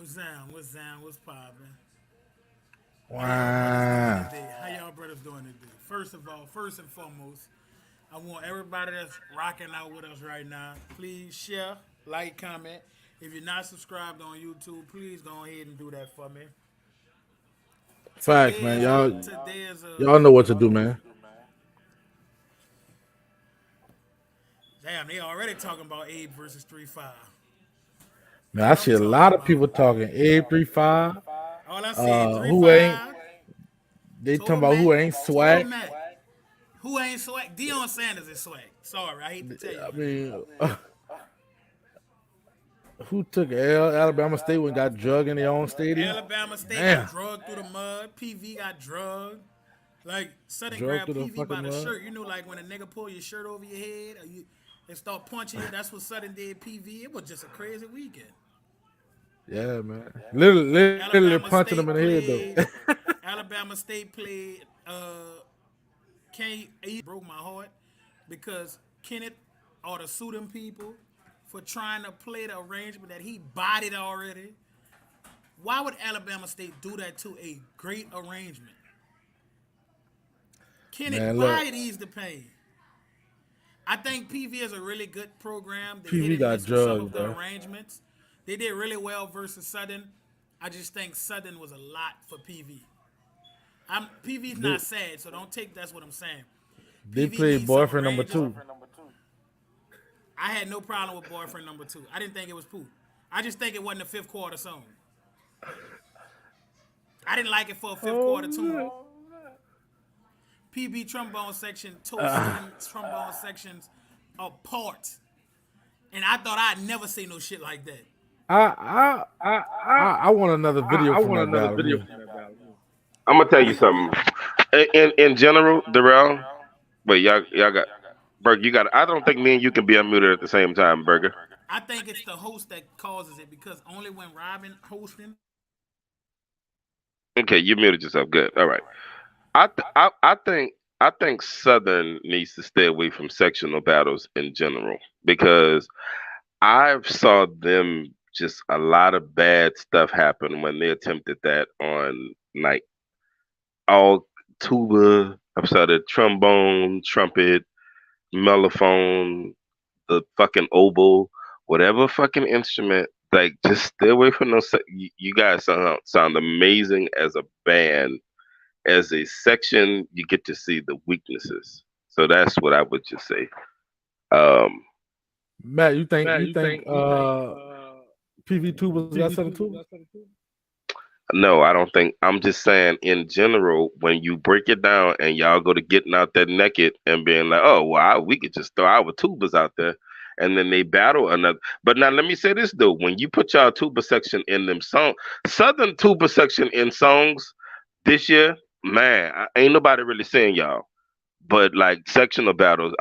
What's down? What's down? What's poppin'? How y'all brothers doing Wow. today? How y'all brothers doing today? First of all, first and foremost, I want everybody that's rocking out with us right now, please share, like, comment. If you're not subscribed on YouTube, please go ahead and do that for me. Facts, man. Today is Y'all know what to do, man. damn. They already talking about Abe versus 3-5. Man, I What I'm see a talking lot of about? people talking A35. All I see is three Who ain't five. they talking about Tomac, who ain't swag? Tomac. Who ain't swag? Deion Sanders is swag. Sorry, I hate to tell you, I my nigga. mean, who took L? Alabama State when got drug in their own stadium? Alabama State got Damn. drugged through the mud. PV got drugged. Like Sudden Drug grabbed through the PV by fucking the mud. shirt. You know, like when a nigga pull your shirt over your head or you and start punching you. That's what Sudden did. PV. It was just a crazy weekend. Yeah, man. Literally Alabama punching them in the State head though. played. Alabama State played. Kenny he broke my heart because Kenneth ought to sue them people for trying to play the arrangement that he bodied already. Why would Alabama State do that to a great arrangement? Kenneth Man, look, bodied ease the pain. I think PV is a really good program. They hit PV and got miss with some drugged, of the bro. arrangements. They did really well versus Southern. I just think Southern was a lot for PV. PV's They, not sad, so don't take that's what I'm saying. they PV played needs some boyfriend number arrangements. two. I had no problem with boyfriend number two. I didn't think it was poop. I just think it wasn't a fifth quarter song. I didn't like it for a fifth Oh quarter tune. man. PB trombone section tore Southern trombone sections apart. And I thought I'd never say no shit like that. I want another video I from want that another battle. video Me. from that battle. I'm gonna tell you something. In general, Darrell. Wait, y'all got Burger. You got. I don't think me and you can be unmuted at the same time, Burger. I think it's the host that causes it because only when Robin hosting. Okay, you muted yourself. Good. All right. I think Southern needs to stay away from sectional battles in general because I've saw them just a lot of bad stuff happen when they attempted that on like all tuba. I'm sorry, the trombone, trumpet, mellophone, the fucking oboe, whatever fucking instrument. Like, just stay away from those. You guys sound amazing as a band. As a section, you get to see the weaknesses. So that's what I would just say. Um, Matt, you think Matt, you you think think you think PV tubas got something PV2 too? got something too? No, I don't think. I'm just saying, in general, when you break it down and y'all go to getting out that naked and being like, oh, well, we could just throw our tubas out there. And then they battle another. But now let me say this though: when you put y'all tuba section in them song, Southern tuba section in songs this year, man, ain't nobody really saying y'all. But like sectional battles,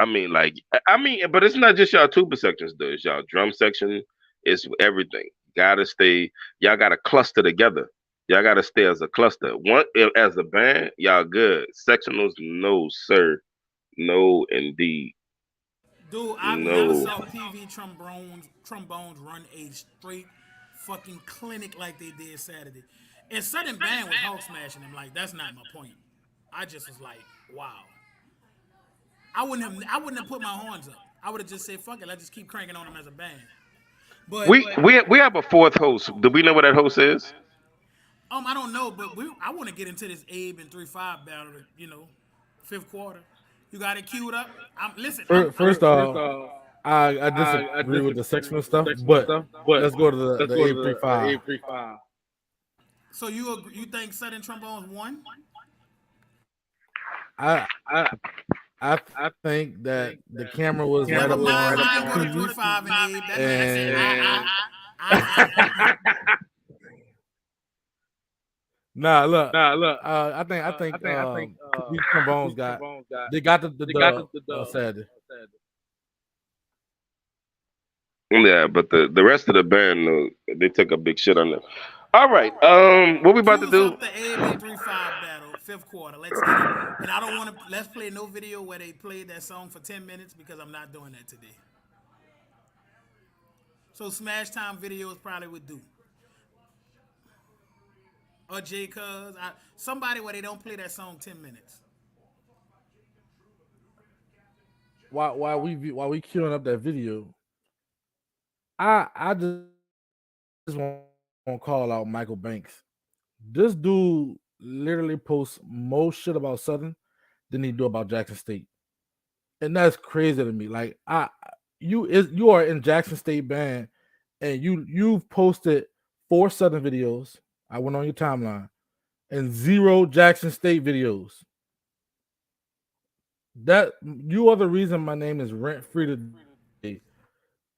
but it's not just y'all tuba sections though. It's y'all drum section. It's everything. Gotta stay. Y'all gotta cluster together. Y'all gotta stay as a cluster. As a band, y'all good. Sectionals, no sir, no indeed, Dude, I've never no. saw PV trombones run a straight fucking clinic like they did Saturday. And Southern Band was Hulk smashing them. Like that's not my point. I just was like, wow. I wouldn't have put my horns up. I would have just said, fuck it, let's just keep cranking on them as a band. But We have a fourth host. Do we know what that host is? I don't know, but I want to get into this Abe and 3-5 battle. Fifth quarter. You got it queued up. Listen. First First off, off, I I disagree with the disagree sectional with the stuff, sectional but stuff, but let's go to let's the go to Abe three the five. A35. So you think Southern Trombones won? I I I I think that think the that camera the was right Never camera up was mind. right on We up can go to on three PV five and Abe. That's it. and I nah look, Nah, look, I think I think PV trombones these got trombones got they got the they got dub the on dub Saturday. on Saturday. Yeah, but the rest of the band, they took a big shit on them. All right, what we about to Cues do? up the Abe and 3-5 battle, fifth quarter. Let's get it. And I don't want to. Let's play no video where they played that song for 10 minutes because I'm not doing that today. So Smash Time videos probably would do. or J. Cuz, somebody where they don't play that song 10 minutes. While we queuing up that video, I just want to call out Michael Banks. This dude literally posts more shit about Southern than he do about Jackson State, and that's crazy to me. Like you are in Jackson State band, and you've posted 4 Southern videos. I went on your timeline and 0 Jackson State videos. That you are the reason my name is rent free today.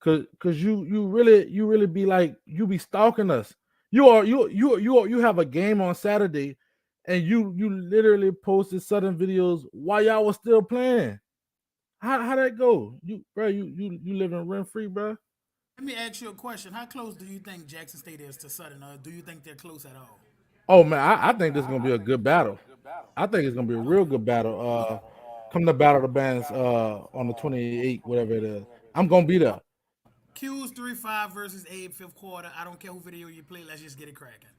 Cause you really be like you be stalking us. You have a game on Saturday, and you literally posted Southern videos while y'all was still playing. How that go? You living rent free, bro. Let me ask you a question. How close do you think Jackson State is to Southern, or do you think they're close at all? Oh man, I think this is gonna be a good battle. I think it's gonna be a real good battle. Come to battle the bands on the 28th, whatever it is. I'm gonna be there. Q's 3-5 versus Abe fifth quarter. I don't care who video you play. Let's just get it cracking.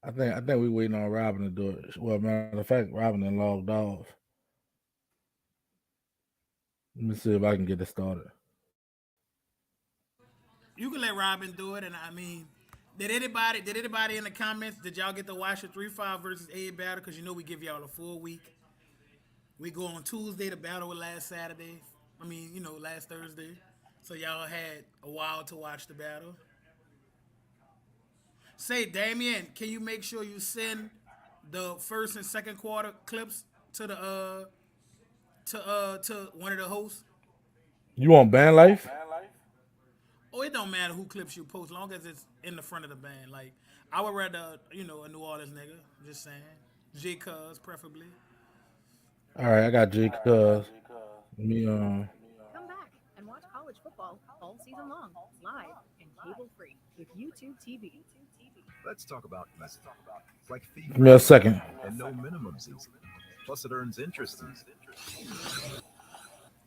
I think we waiting on Robin to do it. Well, matter of fact, Robin then logged off. Let me see if I can get it started. You can let Robin do it, and I mean, did anybody in the comments, did y'all get to watch the 3-5 versus Abe battle? Because you know we give y'all a full week. We go on Tuesday to battle with last Saturday. I mean, last Thursday. So y'all had a while to watch the battle. Say, Damien, can you make sure you send the first and second quarter clips to the to one of the hosts? You want band life? Oh, it don't matter who clips you post, long as it's in the front of the band. Like, I would rather, a New Orleans nigga. Just saying, J. Cuz preferably. All right, I got J. Cuz. Let me Come back and watch college football all season long, live and cable free with YouTube TV. Let's talk about messaging. It's like fee give me a second. and no minimum season. Plus, it earns interest.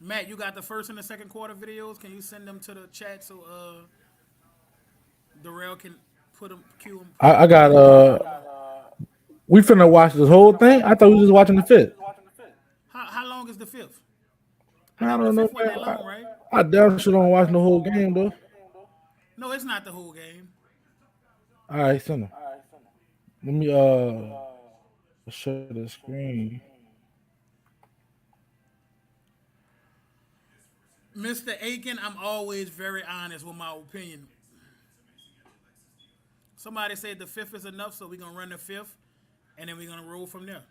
Matt, you got the first and the second quarter videos. Can you send them to the chat so Darrell can put them, cue them? I got we finna watch this whole thing. I thought we was just watching the fifth. How long is the fifth? I think don't the know. fifth wasn't that long, right? I damn sure don't watch the whole game though. No, it's not the whole game. All right, send them. Let me share the screen. Mr. Aiken, I'm always very honest with my opinion. Somebody said the fifth is enough, so we're gonna run the fifth, and then we're gonna roll from there.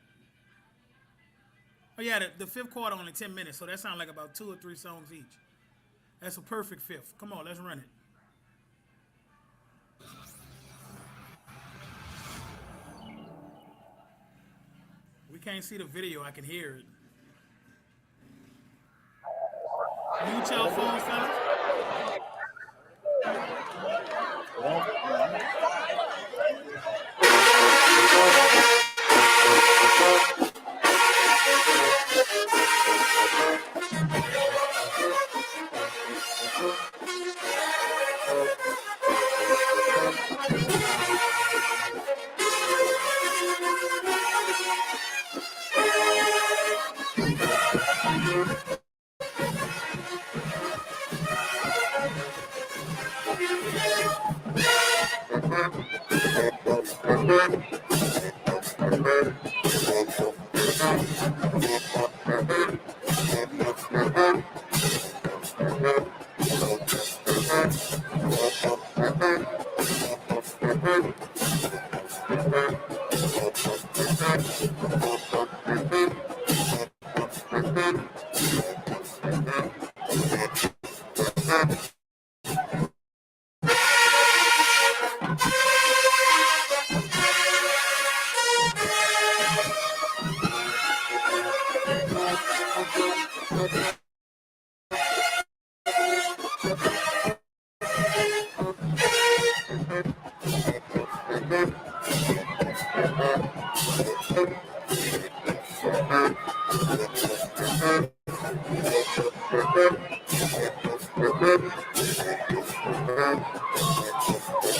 Oh yeah, the fifth quarter only 10 minutes, so that sounds like about 2 or 3 songs each. That's a perfect fifth. Come on, let's run it. We can't see the video, I can hear it. Mute your phones, fellas.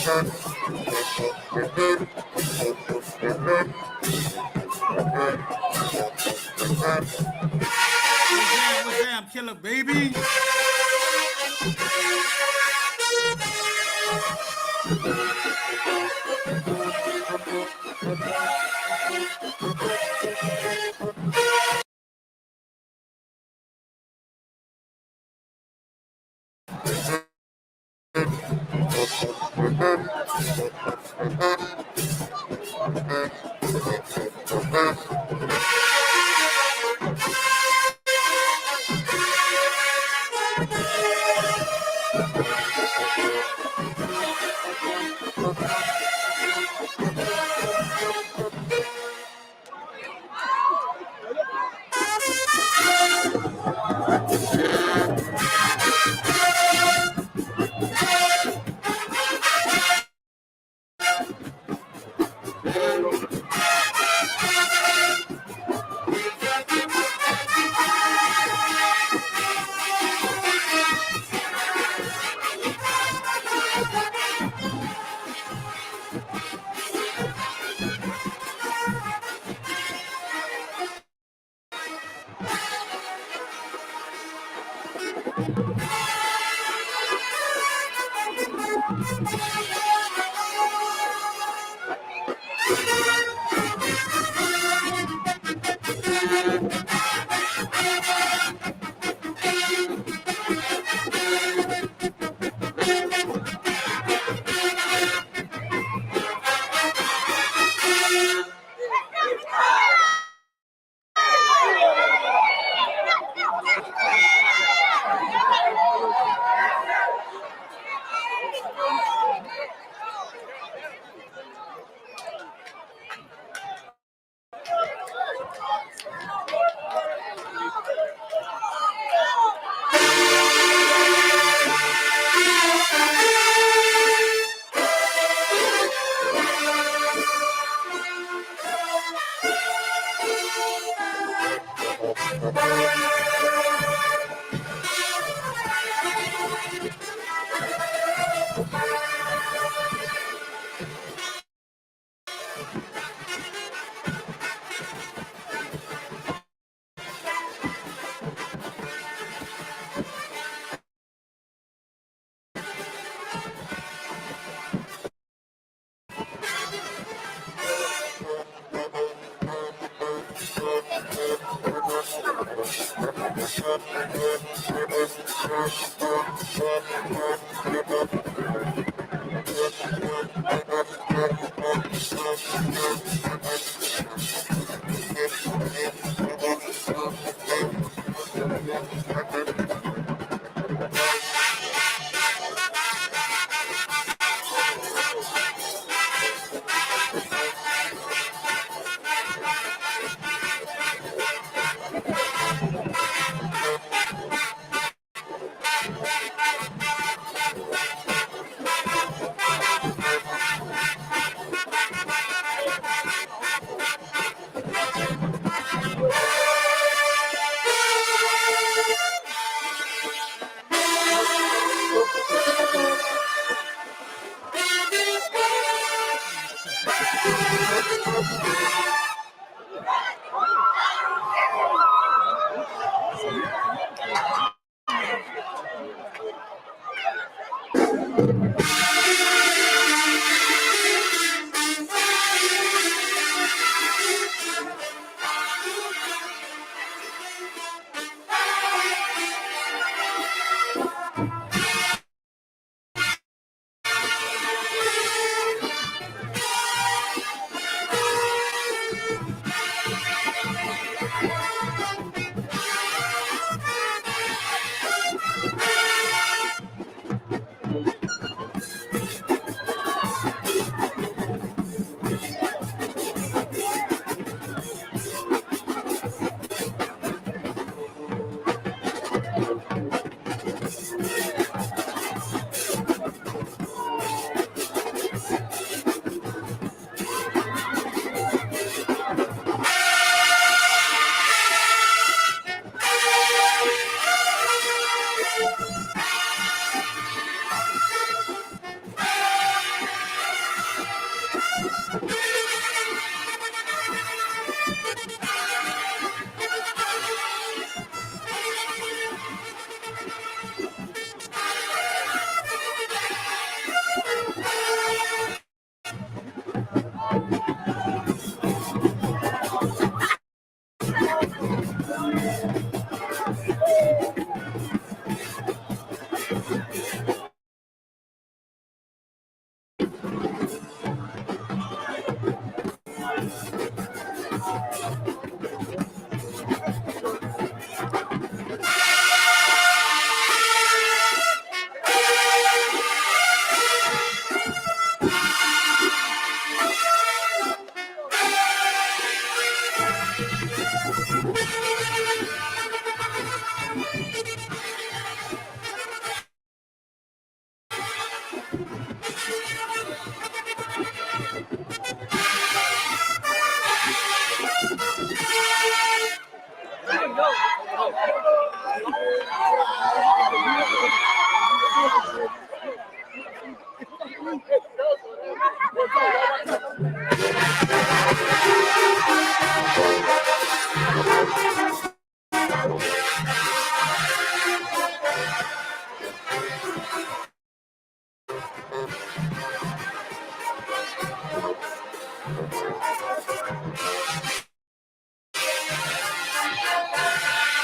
What's that, killer baby?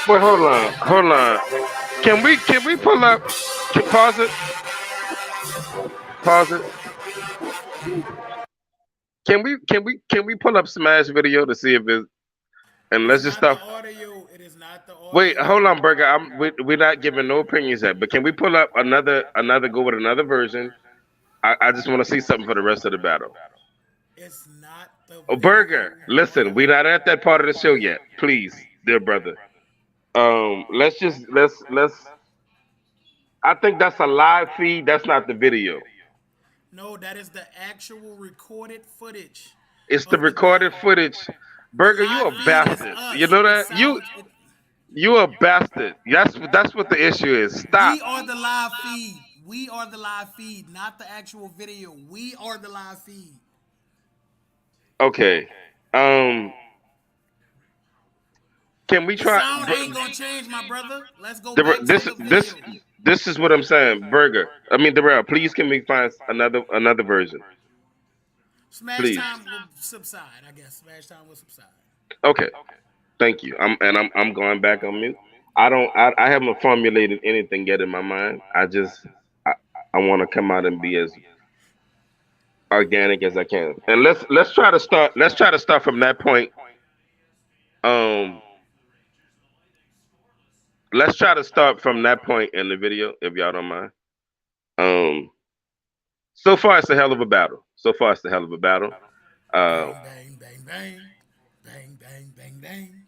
Wait, hold on. Can we pull up? Pause it. Pause it. Can we pull up Smash video to see if it? And It's let's just not the stop. audio. It is not the Wait, audio. hold on, Burger. We're not giving no opinions yet. But can we pull up another go with another version? I just want to see something for the rest of the battle. It's not the Oh, video. Burger, listen, we're not at that part of the show yet. Please, dear brother. Let's. I think that's a live feed. That's not the video. No, that is the actual recorded footage It's the of the recorded battle. footage. The Burger, you live a feed is bastard. You us. know It that? sounds. You a bastard. That's what the issue is. Stop. We are the live feed. We are the live feed, not the actual video. We are the live feed. Okay. Um. Can we The try? sound ain't gonna change, my brother. Let's go The, back to this the this video. this is what I'm saying, Burger. I mean, Darrell. Please, can we find another version, Smash please? time will subside, I guess. Smash time will subside. Okay. Thank you. I'm going back on mute. I haven't formulated anything yet in my mind. I, I want to come out and be as organic as I can. And let's try to start from that point. Um let's try to start from that point in the video if y'all don't mind. Um so far it's a hell of a battle. So far it's a hell of a battle. Uh Bang, bang, bang, bang. Bang, bang, bang, bang.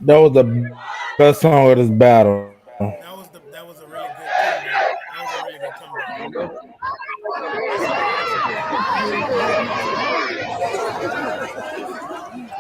That was the best song of this battle. That was a really good comeback. That was a really good comeback. That's a beautiful battle.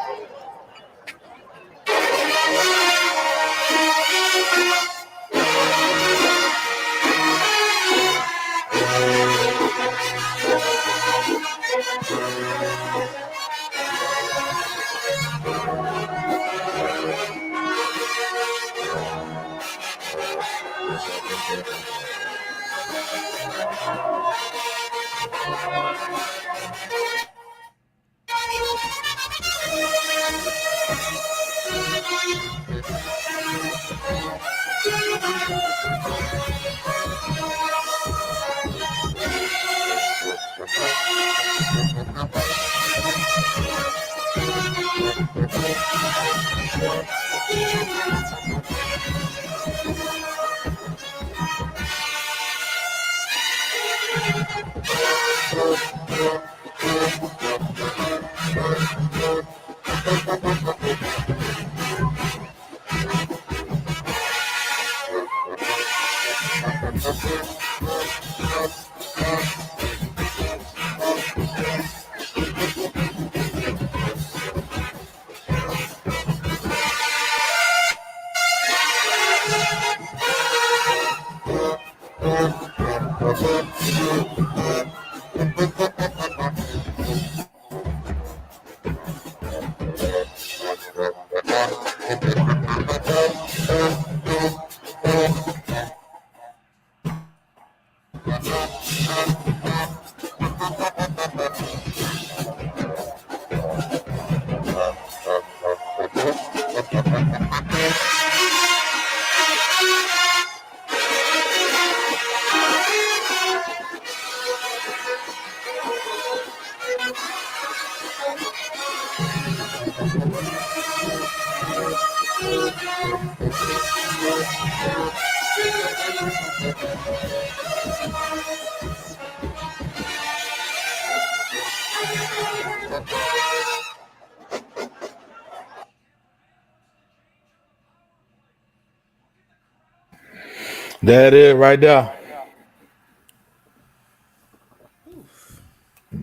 That it right there.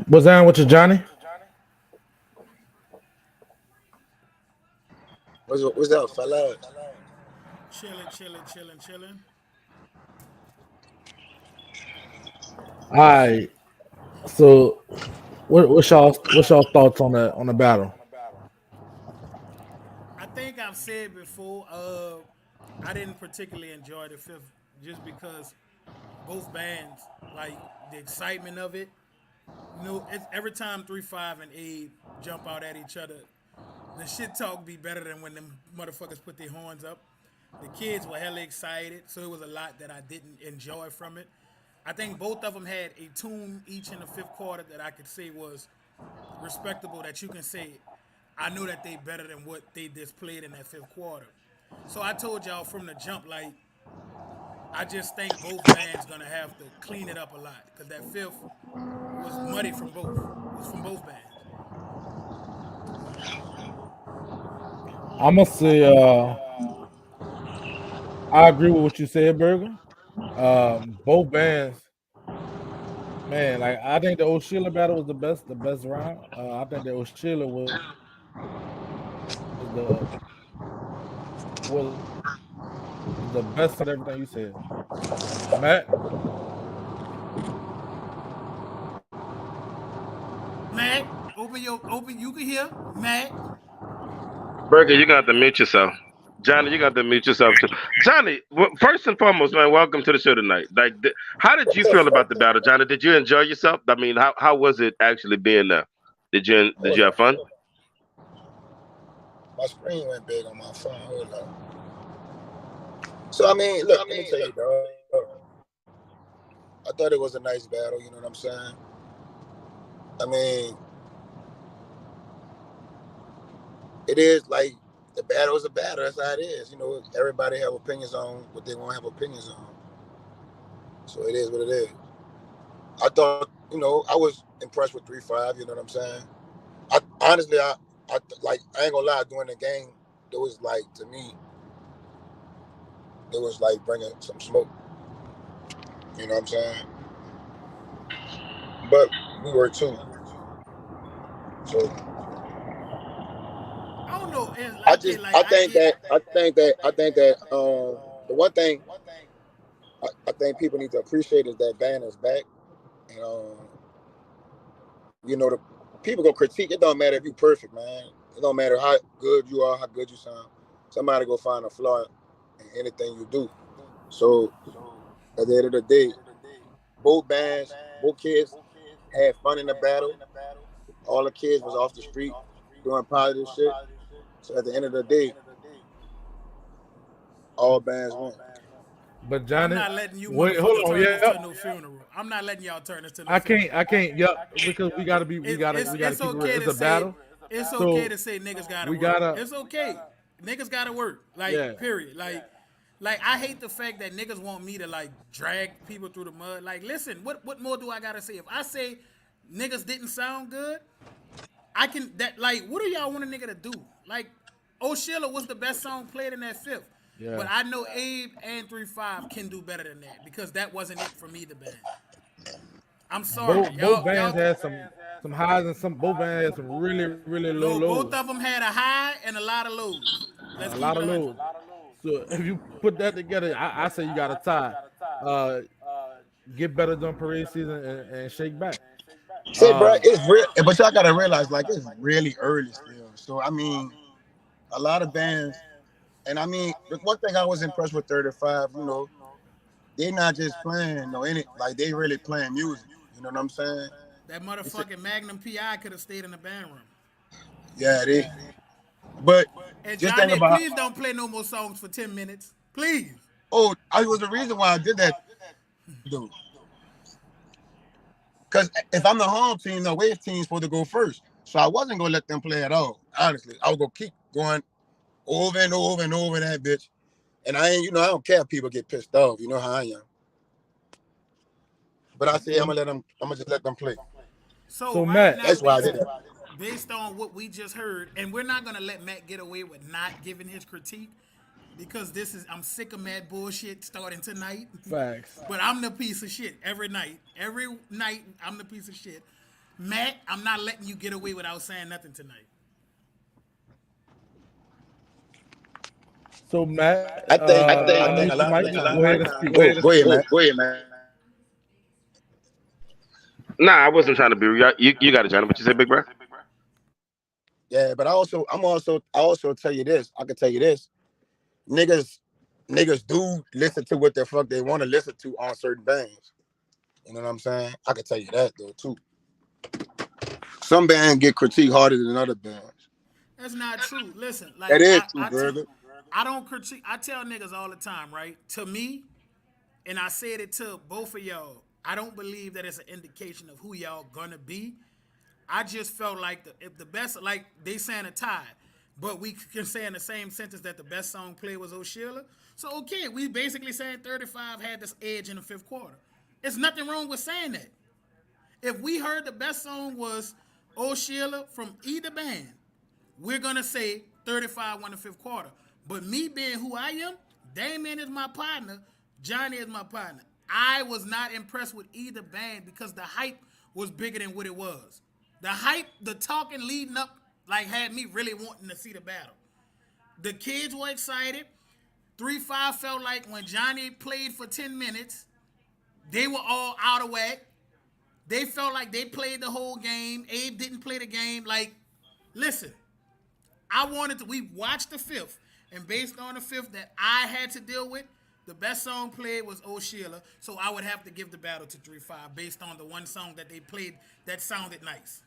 What's down with you, Johnny? What's up, fella? Chilling, chilling, chilling, chilling. All right. So, what's y'all thoughts on the battle? I think I've said before, I didn't particularly enjoy the fifth just because both bands, like the excitement of it. You know, it's, every time 3-5 and Abe jump out at each other, the shit talk be better than when them motherfuckers put their horns up. The kids were hella excited, so it was a lot that I didn't enjoy from it. I think both of them had a tune each in the fifth quarter that I could say was respectable. That you can say, I know that they better than what they displayed in that fifth quarter. So I told y'all from the jump, like I just think both bands gonna have to clean it up a lot because that fifth was muddy from both. Was from both bands. I'm gonna say I agree with what you said, Burger. Both bands, man. Like I think the O'Shea battle was the best round. I think the O'Shea was the best out of everything you said, Matt. Matt, open. You can hear Matt. Burger, you got to mute yourself. Johnny, you got to mute yourself too. Johnny, first and foremost, man, welcome to the show tonight. Like, how did you feel about the battle, Johnny? Did you enjoy yourself? I mean, how was it actually being there? Did you have fun? My screen went big on my phone. Hold up. So I mean, look, let me tell you, dog. I thought it was a nice battle. You know what I'm saying? I mean, it is like the battle is a battle. That's how it is. You know, everybody have opinions on what they want to have opinions on. So it is what it is. I thought, you know, I was impressed with 3-5. You know what I'm saying? I honestly, I ain't gonna lie. During the game, it was like to me, it was like bringing some smoke. You know what I'm saying? But we were too. So I don't know. And I like, okay, just, like I get. I think that the one thing I think people need to appreciate is that band is back, and you know the people go critique. It don't matter if you perfect, man. It don't matter how good you are, how good you sound. Somebody go find a flaw in anything you do. So at the end of the day, both bands, both kids had fun in the battle. All the kids was off the street doing positive shit. So at the end of the day, all bands win. But I'm Johnny, not letting you wait, hold motherfuckers on, turn this yeah. to no funeral. I'm not letting y'all turn this to no I funeral. can't, I can't, yep, because It, we it's gotta it's keep it real. okay It's to a say battle, it's okay so to say niggas gotta we work. gotta, It's okay. Niggas gotta work. Like, yeah. period. Like I hate the fact that niggas want me to like drag people through the mud. Like, listen, what more do I gotta say? If I say niggas didn't sound good, I can that like what do y'all want a nigga to do? Like, O'Shilla was the best song played in that fifth. But Yeah, I know Abe and 3-5 can do better than that because that wasn't it for me, the band. I'm sorry. both Y'all bands had some highs and some both bands had some really low no, lows, both of them had a high and a lot of lows. Let's a keep lot it of 100. lows. So if you put that together, I say you got to tie. Uh, get better during parade season and shake back. Say, bro, Um, it's real, but y'all gotta realize, like, it's really early still. So I mean, a lot of bands, and I mean, the one thing I was impressed with 35, you know, they not just playing, no, any like they really playing music. You know what I'm saying? That It's a, motherfucking Magnum PI could have stayed in the band room. yeah, they. But And just think Johnny, about, please don't play no more songs for 10 minutes. Please. oh, I was the reason why I did that, dude. Because if I'm the home team, the away team's supposed to go first. So I wasn't gonna let them play at all. Honestly, I was gonna keep going over and over and over that bitch. And I ain't, you know, I don't care if people get pissed off. You know how I am. But I say so I'm gonna just let them play. So so right Matt, now, That's why I did that. based on what we just heard, and we're not gonna let Matt get away with not giving his critique because this is I'm sick of Matt bullshit starting tonight. facts. But I'm the piece of shit every night. Every night I'm the piece of shit. Matt, I'm not letting you get away without saying nothing tonight. So Matt, I unmute think your a lot mic. of the Go time. ahead and speak. Go ahead, man. Go ahead, man. Nah, I wasn't trying to be. You got it, Johnny. What you say, big bro? Yeah, but I also tell you this. I can tell you this. Niggas niggas do listen to what the fuck they want to listen to on certain bands. You know what I'm saying? I can tell you that though too. Some bands get critiqued harder than other bands. That's not true. Listen, That like is I, true, I tell, Burger. I don't critique. I tell niggas all the time, right? To me, and I said it to both of y'all. I don't believe that it's an indication of who y'all gonna be. I just felt like if the best, like they saying a tie, but we can say in the same sentence that the best song played was O'Shilla. So okay, we basically saying 35 had this edge in the fifth quarter. There's nothing wrong with saying that. If we heard the best song was O'Shilla from either band, we're gonna say 35 won the fifth quarter. But me being who I am, Damien is my partner, Johnny is my partner. I was not impressed with either band because the hype was bigger than what it was. The hype, the talking leading up, like had me really wanting to see the battle. The kids were excited. 3-5 felt like when Johnny played for 10 minutes, they were all out of whack. They felt like they played the whole game. Abe didn't play the game. Like, listen, we watched the fifth, and based on the fifth that I had to deal with, the best song played was O'Shilla, so I would have to give the battle to 3-5 based on the one song that they played that sounded nice.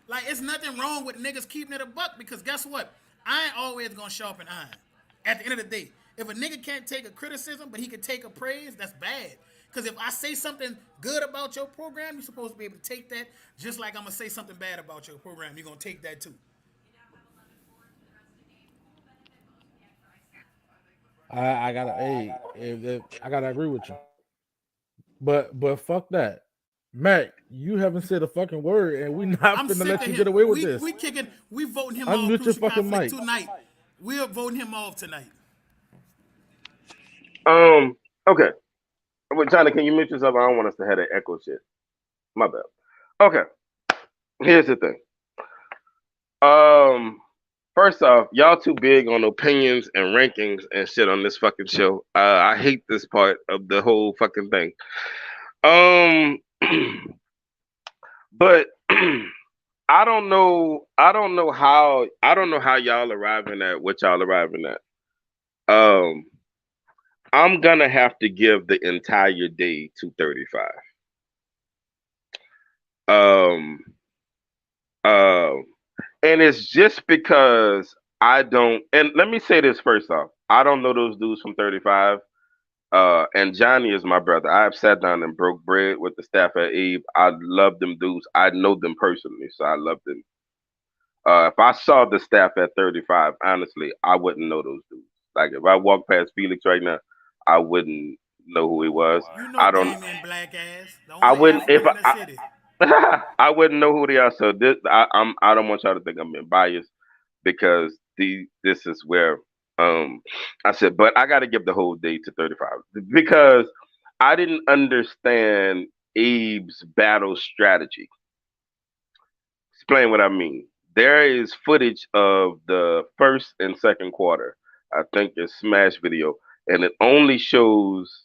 Like, it's nothing wrong with niggas keeping it a buck because guess what? I ain't always gonna sharpen iron. At the end of the day, if a nigga can't take a criticism, but he can take a praise, that's bad. Because if I say something good about your program, you're supposed to be able to take that just like I'm gonna say something bad about your program. You're gonna take that too. I gotta, hey, I gotta agree with you. But fuck that, Mac. You haven't said a fucking word, and we not I'm finna sick let of you him. get away with We this. we kicking. We voting him off Unmute your crucial fucking conflict mic. tonight. We're voting him off tonight. Okay. Well, Johnny, can you mute yourself? I don't want us to have that echo shit. My bad. Okay. Here's the thing. Um, First off, y'all too big on opinions and rankings and shit on this fucking show. I hate this part of the whole fucking thing. Um, but I don't know. I don't know how. I don't know how y'all arriving at what y'all arriving at. Um, I'm gonna have to give the entire day to 35. Um, um, and it's just because I don't. And let me say this first off. I don't know those dudes from 35. And Johnny is my brother. I've sat down and broke bread with the staff at Abe. I love them dudes. I know them personally, so I love them. If I saw the staff at 35, honestly, I wouldn't know those dudes. Like if I walked past Felix right now, I wouldn't know who he was. You know I don't. Damien Black ass, the I only wouldn't if African in the city. I wouldn't know who they are. So this, I don't want y'all to think I'm being biased because this is where I said, but I got to give the whole day to 35 because I didn't understand Abe's battle strategy. Explain what I mean. There is footage of the first and second quarter. I think it's Smash video, and it only shows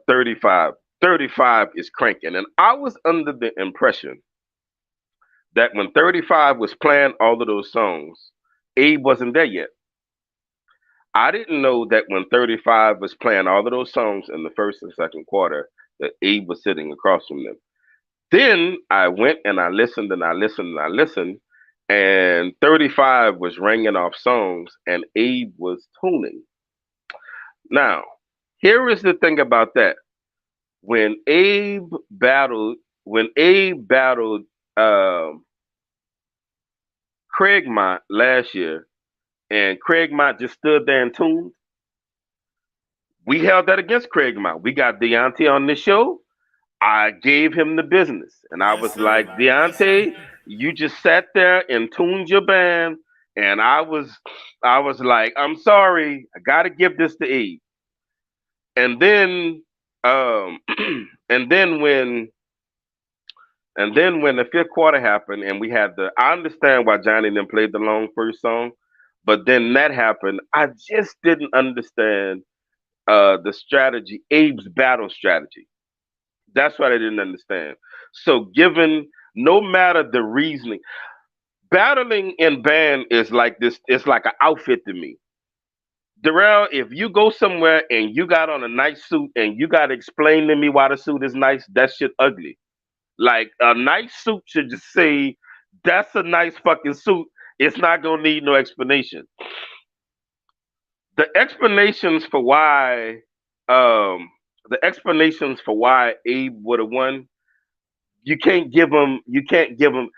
35. 35 is cranking, and I was under the impression that when 35 was playing all of those songs, Abe wasn't there yet. I didn't know that when 35 was playing all of those songs in the first and second quarter, that Abe was sitting across from them. Then I went and I listened and I listened and I listened, and 35 was ringing off songs and Abe was tuning. Now, here is the thing about that. When Abe battled, when Abe battled um, Craig Mott last year, and Craig Mott just stood there and tuned, we held that against Craig Mott. We got Deontay on this show. I gave him the business. And I Yes, was sir. like, Yes, sir. Deontay, you just sat there and tuned your band. And I was like, I'm sorry, I gotta give this to Abe. And then um and then when the fifth quarter happened and we had the I understand why Johnny then played the long first song, but then that happened. I just didn't understand the strategy, Abe's battle strategy. That's what I didn't understand. So, given no matter the reasoning, battling in band is like this. It's like an outfit to me. Darrell, if you go somewhere and you got on a nice suit and you got to explain to me why the suit is nice, that shit ugly. Like a nice suit should just say, "That's a nice fucking suit." It's not gonna need no explanation. The explanations for why, um, the explanations for why Abe would have won you can't give them. You can't give them.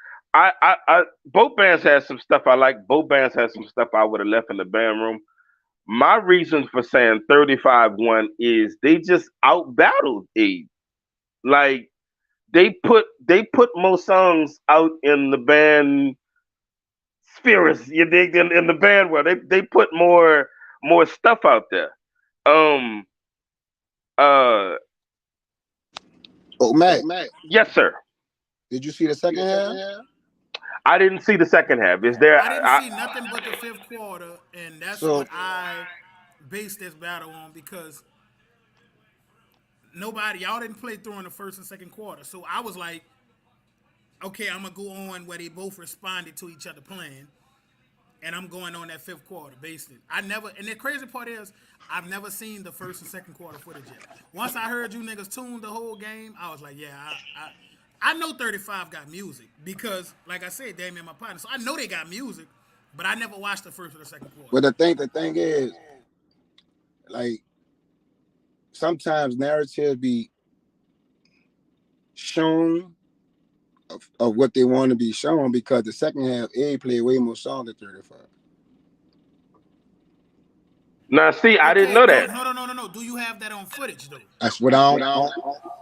Both bands had some stuff I like. Both bands had some stuff I would have left in the band room. My reason for saying 35 won is they just out battled Abe. Like they put more songs out in the band spirits. You dig in the band world. They put more stuff out there. Um. Uh. Oh, Mac, Yes, sir. did you see the second half? I didn't see the second half. Is there? I didn't see nothing but the fifth quarter, and that's So what I based this battle on because y'all didn't play through in the first and second quarter. So I was like, okay, I'm gonna go on where they both responded to each other playing, and I'm going on that fifth quarter based it. And the crazy part is, I've never seen the first and second quarter footage yet. Once I heard you niggas tune the whole game, I was like, yeah, I know 35 got music because, like I said, Damien my partner, so I know they got music, but I never watched the first or the second quarter. but the thing is, like sometimes narratives be shown of what they want to be shown because the second half A played way more songs than 35. Now, see, I didn't Okay, know that. no. Do you have that on footage though? That's what I don't.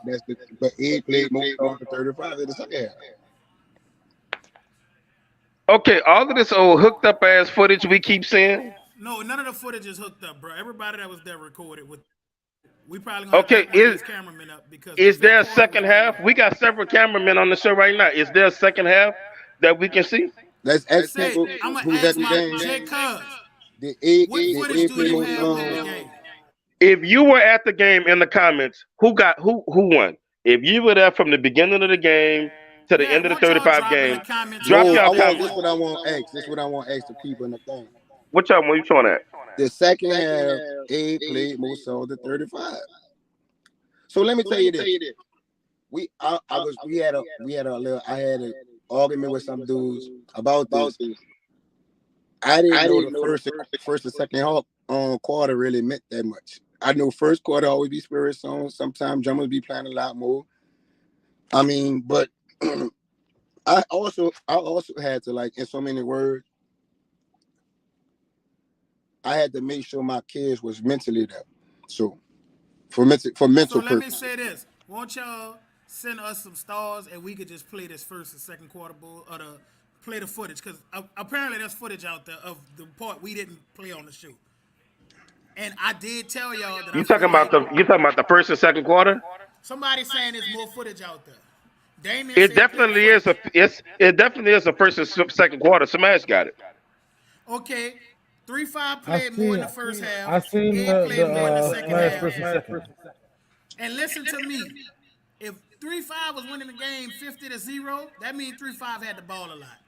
That's the. But he played most of the 35 in the second half. Okay, all of this old hooked up ass footage we keep seeing. No, none of the footage is hooked up, bro. Everybody that was there recorded with. We probably gonna have to Okay, hook one of these cameramen up because the is fifth there a quarter was second pretty half? loud. We got several cameramen on the show right now. Is there a second half that we can see? Let's ask Say, people I'm gonna who was at ask the my game. J Cuz, what Did footage A do play you most have of the game? If you were at the game in the comments, who won? If you were there from the beginning of the game to the Yeah, I end of the want y'all 35 drop in the game, comments and drop No, tell your I me who want comments. this. won. What I want to ask. This is what I want to ask the people in the thing. What y'all? What you showing at? The second half, A played most of the 35. So let me tell you this. We had a little. I had an argument with some dudes about this. I didn't know the first and second half quarter really meant that much. I know first quarter always be spirit songs. Sometimes drummers be playing a lot more. I mean, but I also had to, like, in so many words, I had to make sure my kids was mentally there. So for mental So let me purposes. say this: won't y'all send us some stars and we could just play this first and second quarter bull or play the footage because apparently there's footage out there of the part we didn't play on the show. And I did tell y'all that I feel like You talking about the first and second quarter? somebody saying there's more footage out there. Damien It said play the definitely is footage. it definitely is a first and second quarter. Smash got it. Okay, 3-5 I played more in seen the first half. I seen Ed the played more in the second Smash half. versus second. And listen to me. If 3-5 was winning the game 50-0, that means 3-5 had the ball a lot.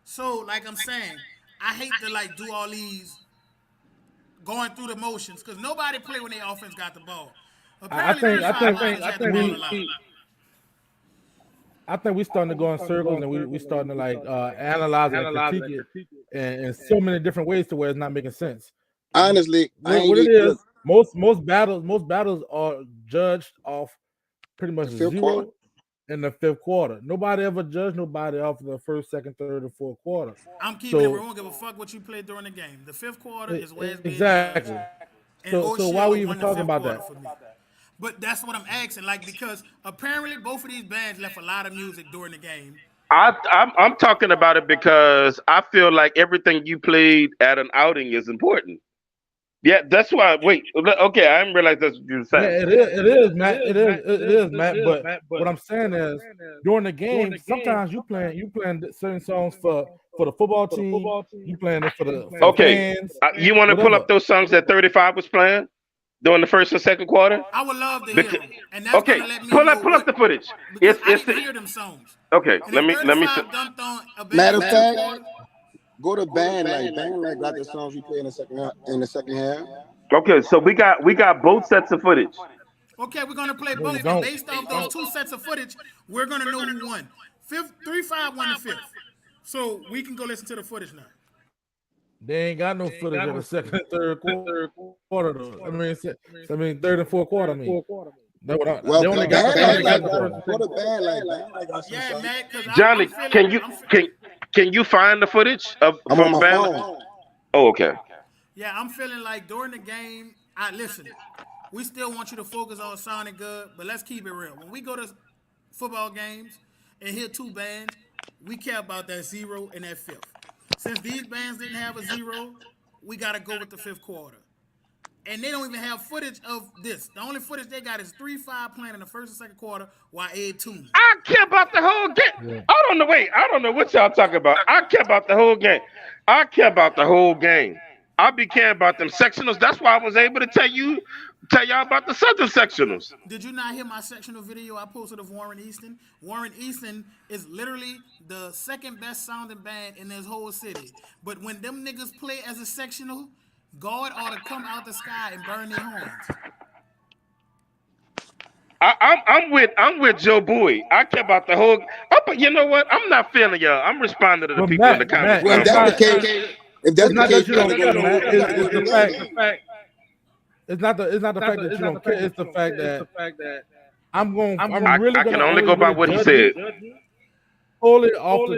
So, like I'm saying, I hate to like do all these going through the motions because nobody play when their offense got the ball. I Apparently, think 3-5 offense had the ball a lot. I think we starting to go in circles and we starting to like analyze it and critique it in so many different ways to where it's not making sense. Honestly, I ain't What it is, look, most battles are judged off pretty much the fifth quarter. zero in the fifth quarter. Nobody ever judged nobody off the first, second, third, or fourth quarter. I'm keeping it real. So I don't give a fuck what you played during the game. The fifth quarter is where it's being exactly. judged. And So why we O'Shea even won the talking fifth about quarter that? for me. But that's what I'm asking, like, because apparently both of these bands left a lot of music during the game. I'm talking about it because I feel like everything you played at an outing is important. Yeah, that's why. Wait, okay, I didn't realize that's what you were Yeah, saying. it is, Matt. It is, Matt. But what I'm saying is, during the game, sometimes you playing certain songs for the football team. You playing it for the Okay, fans, you want to pull whatever. up those songs that 35 was playing during the first and second quarter? I would love to hear Because, them, and that's okay, gonna let me pull know up the what footage. because I It's didn't hear them songs. okay. And Let if me. 35 dunked on a Matter band of for two fact, quarters, go to band like got the songs we play in the second half. Okay, so we got both sets of footage. okay, we're gonna play No, you both. And don't. based off those two sets of footage, we're gonna know who won. 3-5 won the fifth, so we can go listen to the footage now. They ain't got no footage of the second and third quarter though. Third and fourth quarter. I mean, that's what Well, they only got band the first and go second. to band like got some Yeah, songs. Matt, because Johnny, I'm feeling. can you find the footage I'm on from my band? phone. Oh, okay. Yeah, I'm feeling like during the game. I listen. We still want you to focus on sounding good, but let's keep it real. When we go to football games and hear two bands, we care about that zero and that fifth. Since these bands didn't have a zero, we got to go with the fifth quarter. And they don't even have footage of this. The only footage they got is 3-5 playing in the first and second quarter while Ed tuned. I care about the whole game. Yeah. I don't know what y'all talking about. I care about the whole game. I care about the whole game. I be caring about them sectionals. That's why I was able to tell y'all about the Southern sectionals. Did you not hear my sectional video I posted of Warren Easton? Warren Easton is literally the second best sounding band in this whole city. But when them niggas play as a sectional, God ought to come out the sky and burn their horns. I'm with Joe Bowie. I care about the whole. Oh, but you know what? I'm not feeling y'all. I'm responding to the But people in the comments. Well, if it's that's the not. case, if that's It's the not case, that you don't gotta care, go Matt. It's to the the fact. game. It's not the fact that you don't care. It's the fact that I'm I really can gonna only go by what he judge said. you solely off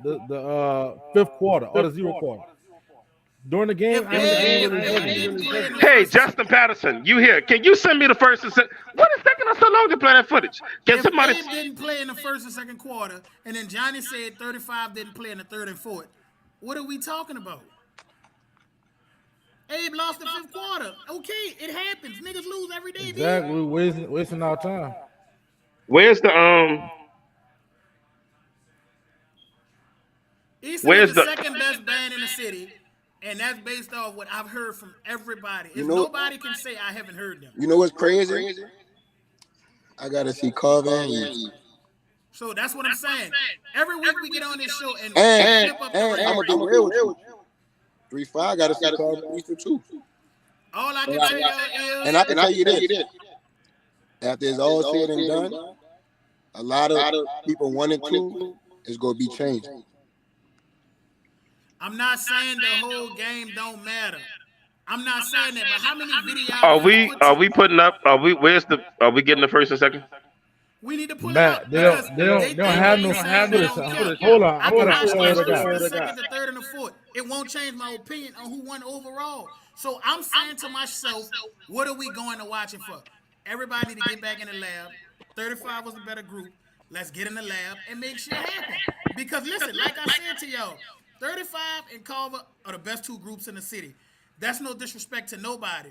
the fifth quarter or the zero quarter. During the game, If I ain't Abe, really if heard Abe him. play in the Hey, first and Justin Patterson, you here? Can you send me the first and second? What is taking us so long to play that footage? Can if somebody? Abe didn't play in the first and second quarter, and then Johnny said 35 didn't play in the third and fourth, what are we talking about? Abe lost the fifth quarter. Okay, it happens. Niggas lose every day, B. Exactly, wasting our time. Where's the Easton is Where's the the? second best band in the city, and that's based off what I've heard from everybody. You If know, nobody can say I haven't heard them. you know what's crazy? I gotta see Carver and East. So that's what I'm saying. Every week we get on this show and And flip up the I'm gonna be radio. real with you. 3-5, I gotta see Carver and East too. All I can tell y'all And is I can tell you this: after it's all said and done, a lot of people 1 and 2 is gonna be changed. I'm not saying the whole game don't matter. I'm not saying that, but how many Are videographers we? put Are we putting up? Are we? Where's the? Are we getting the first and second? we need to pull it up Matt, because they don't have no footage. Hold on, I I'm can gonna ask pull the what I first, got. the second, the third, and the fourth. It won't change my opinion on who won overall. So I'm saying to myself, what are we going to watch it for? Everybody need to get back in the lab. 35 was a better group. Let's get in the lab and make shit happen. Because listen, like I said to y'all, 35 and Carver are the best two groups in the city. That's no disrespect to nobody.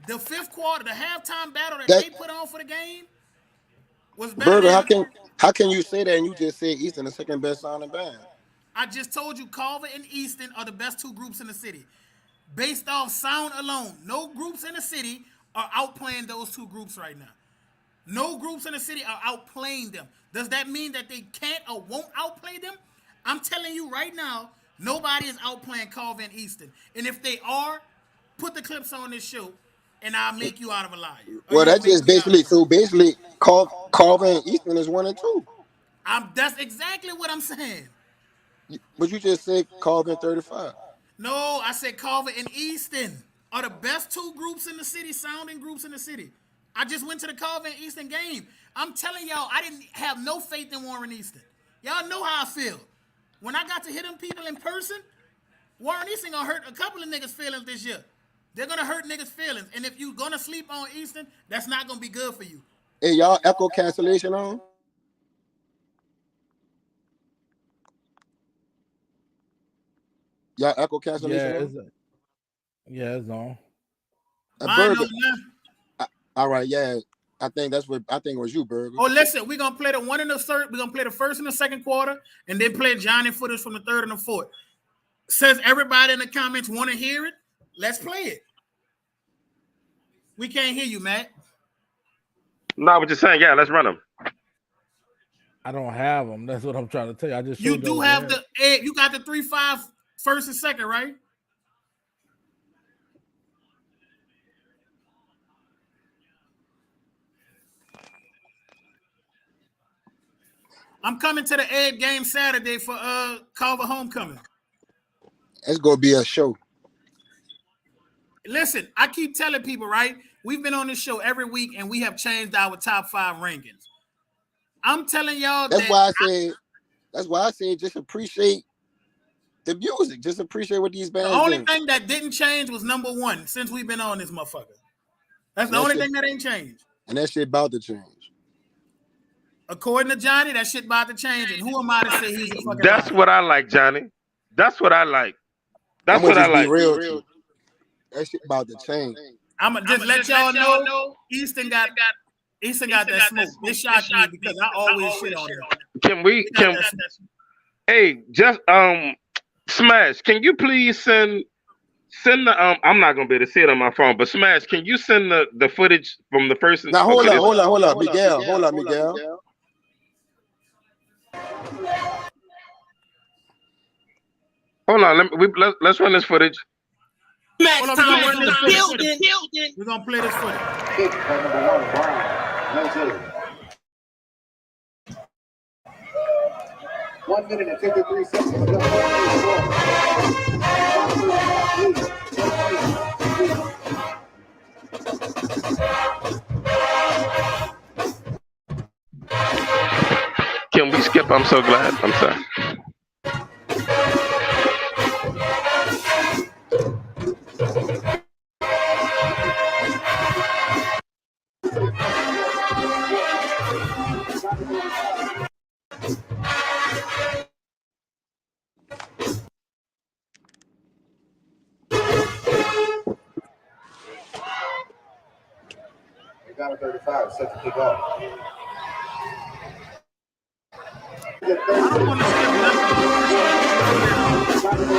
The fifth quarter, the halftime battle that That they put on for the game was better Burger, than. how can you say that and you just said Eastern the second best sounding band? I just told you Carver and Easton are the best two groups in the city. Based off sound alone, no groups in the city are outplaying those two groups right now. No groups in the city are outplaying them. Does that mean that they can't or won't outplay them? I'm telling you right now, nobody is outplaying Carver and Easton. And if they are, put the clips on this show, and I'll make you out of a liar. Or Well, you'll that's make just me out of a basically Carver and Eastern is 1 and 2. That's exactly what I'm saying. But you just said Carver and 35. No, I said Carver and Easton are the best two groups in the city, sounding groups in the city. I just went to the Carver and Easton game. I'm telling y'all, I didn't have no faith in Warren Easton. Y'all know how I feel. When I got to hit them people in person, Warren Easton gonna hurt a couple of niggas' feelings this year. They're gonna hurt niggas' feelings. And if you're gonna sleep on Easton, that's not gonna be good for you. Hey, y'all echo cancellation on? Y'all echo cancellation on? It's on. Burger. No. All right, yeah. I think it was you, Burger. Oh, listen, we're gonna play the one in the third, we're gonna play the first and the second quarter, and then play Johnny footage from the third and the fourth. Says everybody in the comments want to hear it, let's play it. We can't hear you, Matt. No, I was just saying, yeah, let's run them. I don't have them. That's what I'm trying to tell you. I just You showed do have you got the 3-5 first and second, right? I'm coming to the Ed game Saturday for Carver homecoming. It's gonna be a show. Listen, I keep telling people, right? We've been on this show every week and we have changed our top 5 rankings. I'm telling y'all That's why I said just appreciate the music. Just appreciate what these bands the only do. thing that didn't change was number 1 since we've been on this motherfucker. That's the only thing that ain't changed. And that shit about to change. According to Johnny, that shit about to change. And who am I to say he's a fucking That's liar? what I like, Johnny. That's what I like. That's what I like. Be real with you. That shit about to change. I'm gonna just let y'all know Easton got that smoke. It shocked me because I always shit on him. Can hey, just Smash, can you please send the I'm not gonna be able to see it on my phone, but Smash, can you send the footage from the first? Now hold on, Miguel. Hold on, Miguel. Hold on, let's run this footage. Hold on, we're gonna play this footage. Kick by number 1, Brown. No good. 1 minute and 53 seconds. Can we skip? I'm so glad. I'm sorry. Battle 35 set to kick off. I don't want to skip nothing. You know that.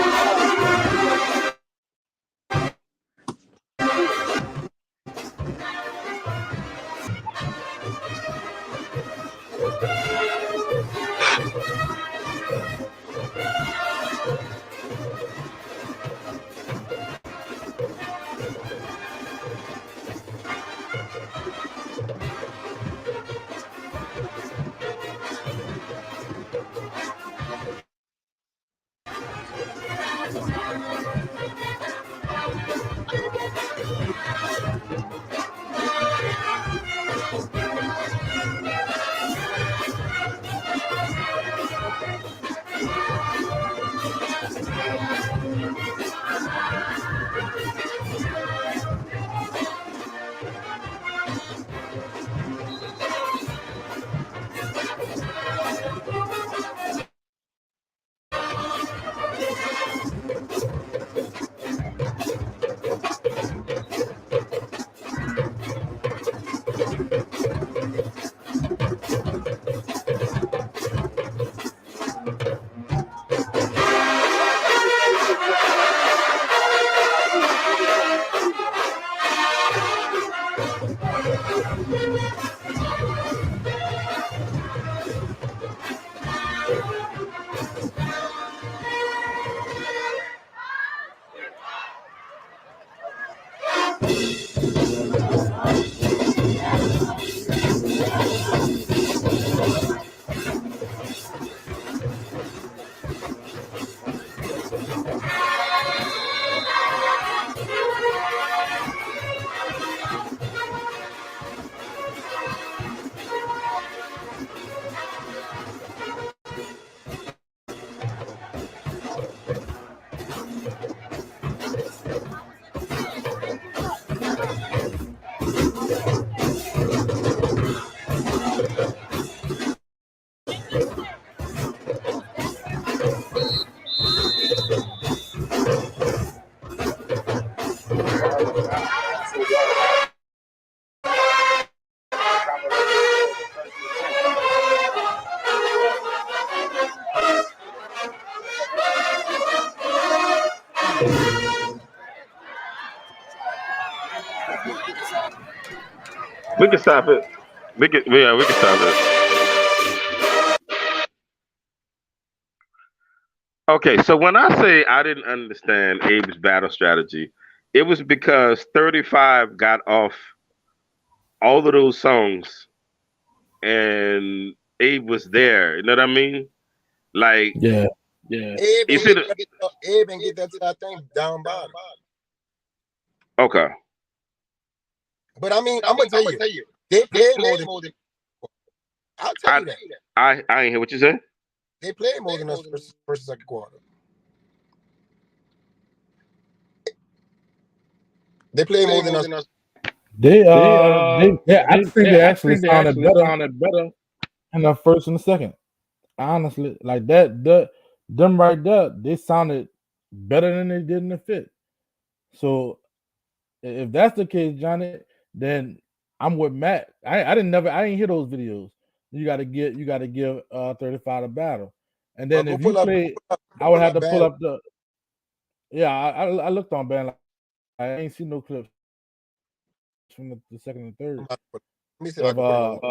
We can stop it. We can stop it. Okay, so when I say I didn't understand Abe's battle strategy, it was because 35 got off all of those songs and Abe was there. You know what I mean? Like, Yeah. Abe you and see get the Abe and get that to that thing down bottom. okay. But I mean, I'm gonna tell you, they play more than. I'll tell I you that I ain't hear what you said. they play more than us first and second quarter. They play more than us. I think they actually sounded better in the first and the second. Honestly, like them right there, they sounded better than they did in the fifth. So if that's the case, Johnny, then I'm with Matt. I didn't hear those videos. You gotta give 35 a battle. And then Go if you pull up. play, I would have to pull band. up the I looked on band. Like, I ain't seen no clips from the second and third. Let me see if I If can put it on.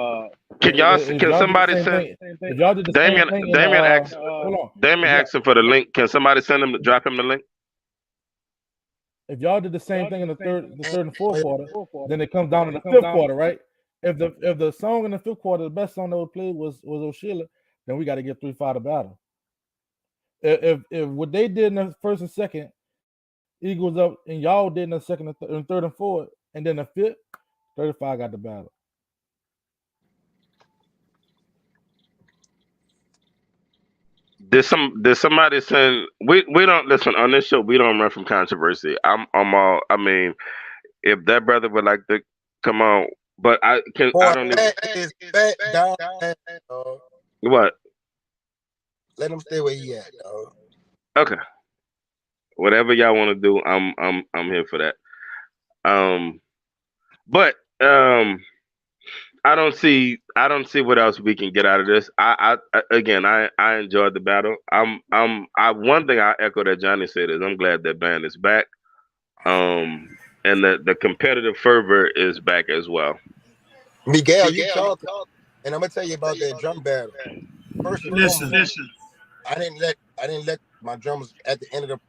if Can y'all did the somebody same send thing, if y'all did the same Damien thing in Damien asked hold on, Damien if y'all, asking for the link? Can somebody drop him the link? if y'all did the same thing in the third and fourth And quarter, then it comes down to the fifth quarter, right? If the song in the fifth quarter, the best song that was played was O'Shea, then we got to get 3-5 to battle. If what they did in the first and second, Eagles up, and y'all did in the second and third and fourth, and then the fifth, 35 got the battle. Did somebody send? We don't listen on this show. We don't run from controversy. I'm all. I mean, if that brother would like to come on, but I boy, don't even Matt is back down. Dog. what. Let him stay where he at, dog. Okay, whatever y'all want to do, I'm here for that. But um, I don't see what else we can get out of this. Again, I enjoyed the battle. I one thing I echo that Johnny said is I'm glad that band is back. And the competitive fervor is back as well. Miguel, you talking, and I'm gonna tell you about that drum battle. First and Listen, foremost, I didn't let my drummers at the end of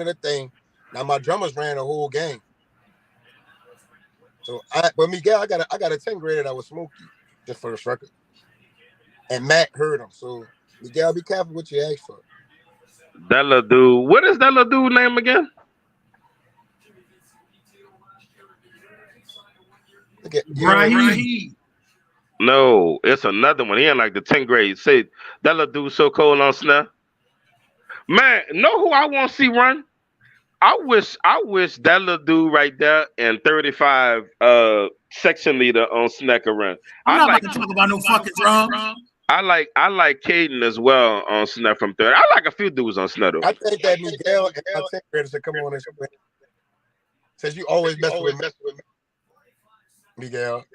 the thing. Now my drummers ran the whole game. So but Miguel, I got a 10th grader that was Smokey, just for the record. And Matt heard him. So Miguel, be careful what you ask for. That little dude. What is that little dude name again? Look at Raheem. No, it's another one. He in like the 10th grade. Say that little dude so cold on snap. Man, know who I want to see run? I wish that little dude right there and 35 section leader on Snecker run. I'm not about to talk about no fucking drums. I like Caden as well on Snap from 30. I like a few dudes on Snap. I think that Miguel and my 10th graders should come on this show. Says you always mess with Miguel.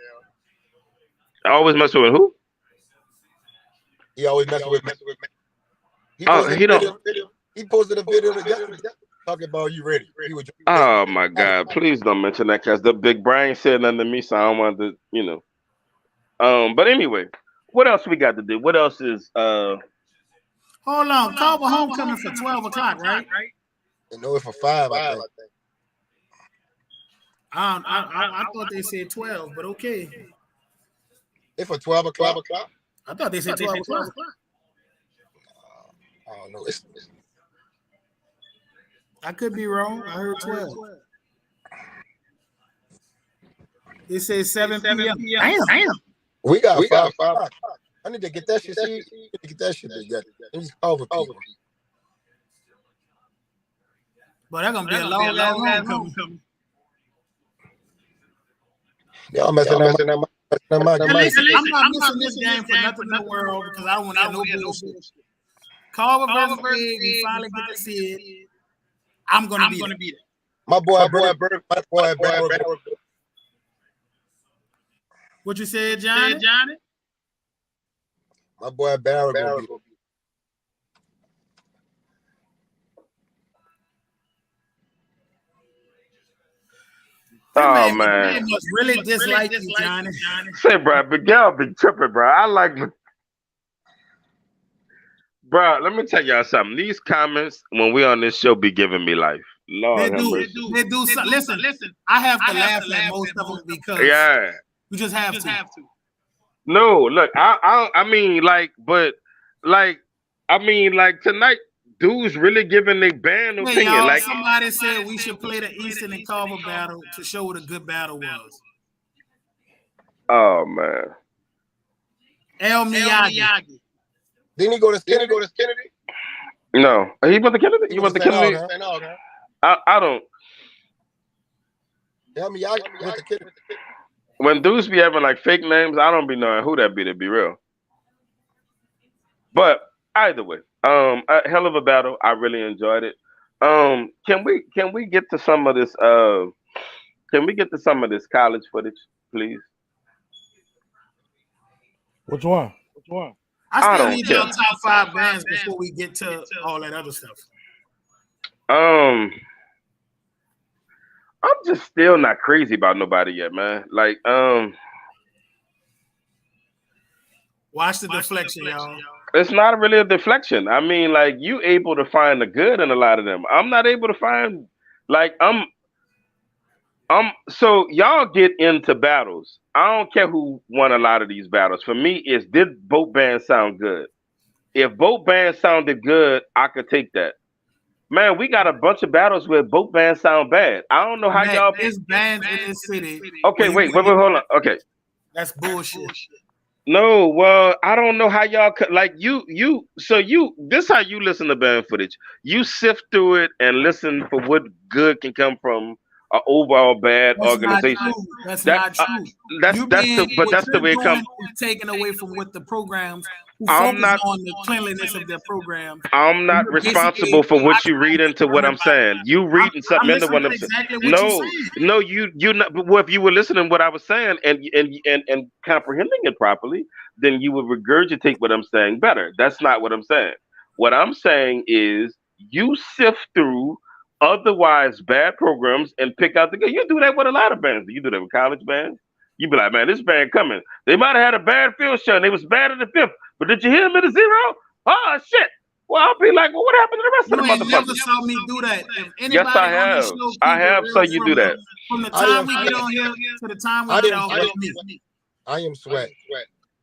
I always mess with who? He always messes with me. He posted a video yesterday talking about you ready. Oh my God! Please don't mention that because the big Brian said nothing to me, so I don't want to, But anyway, what else we got to do? What else is Hold on, Carver homecoming for 12 o'clock, right? No, it's for 5. I think. I thought they said 12, but okay. It's for 12 o'clock. I thought they said 12 o'clock. I don't know. I could be wrong. I heard 12. It says 7 p.m. Damn. We got 5. I need to get that shit. See, get that shit together. These Carver people. But that's gonna be a long homecoming. Y'all messing up my Listen, I'm not missing this game for nothing in the world because I don't want to hear no bullshit. Carver versus Big, we finally get to see it. I'm gonna be there. My boy, What you said, Johnny? My boy Barry will be. Oh man, They must really dislike you, Johnny. Say, bro, Miguel be tripping, bro. I like, bro. Let me tell y'all something. These comments when we on this show be giving me life. Lord, They do. Listen. I have to laugh at most of them because you just have to. No, look, I mean, tonight, dudes really giving their band opinion. Y'all, like somebody said we should play the Eastern and Carver battle to show what a good battle was. Oh man, El Miyagi. Didn't he go to Kennedy? No, he went to Kennedy. You went to Kennedy? I don't. El Miyagi went to Kennedy. When dudes be having like fake names, I don't be knowing who that be, to be real. But either way, a hell of a battle. I really enjoyed it. Can we get to some of this? Can we get to some of this college footage, please? Which one? I still need your top 5 bands before we get to all that other stuff. I'm just still not crazy about nobody yet, man. Like, watch the deflection, y'all. It's not really a deflection. I mean, like, you able to find the good in a lot of them. I'm not able to find, like, so y'all get into battles. I don't care who won a lot of these battles. For me, it's did both bands sound good? If both bands sounded good, I could take that. Man, we got a bunch of battles where both bands sound bad. I don't know how y'all. There's bands in this city. Okay, wait, hold on. Okay, that's bullshit. No, well, I don't know how y'all could like you. So this how you listen to band footage. You sift through it and listen for what good can come from an overall bad That's not organization. true. That's That not true. that's You that's being the but what that's the you're way it comes. doing is taken away from what the programs who I'm focus not on the cleanliness of their programs. I'm And not you're responsible basically for what you read into what ostracizing I'm saying. You I'm, reading I'm something into listening what to I'm saying. exactly what you're No, saying. no, you not. But if you were listening to what I was saying and comprehending it properly, then you would regurgitate what I'm saying better. That's not what I'm saying. What I'm saying is you sift through otherwise bad programs and pick out the good. You do that with a lot of bands. You do that with college bands. You be like, man, this band coming. They might have had a bad field show and they was bad in the fifth, but did you hear them in the zero? Oh shit. Well, I'll be like, well, what happened to the rest of You the ain't never motherfuckers? saw me do that. If Yes, anybody I on this have. show I keep it have. So real you do that. from the I time am we get on here to the time we I get am off, sweat. it's me. I am sweat.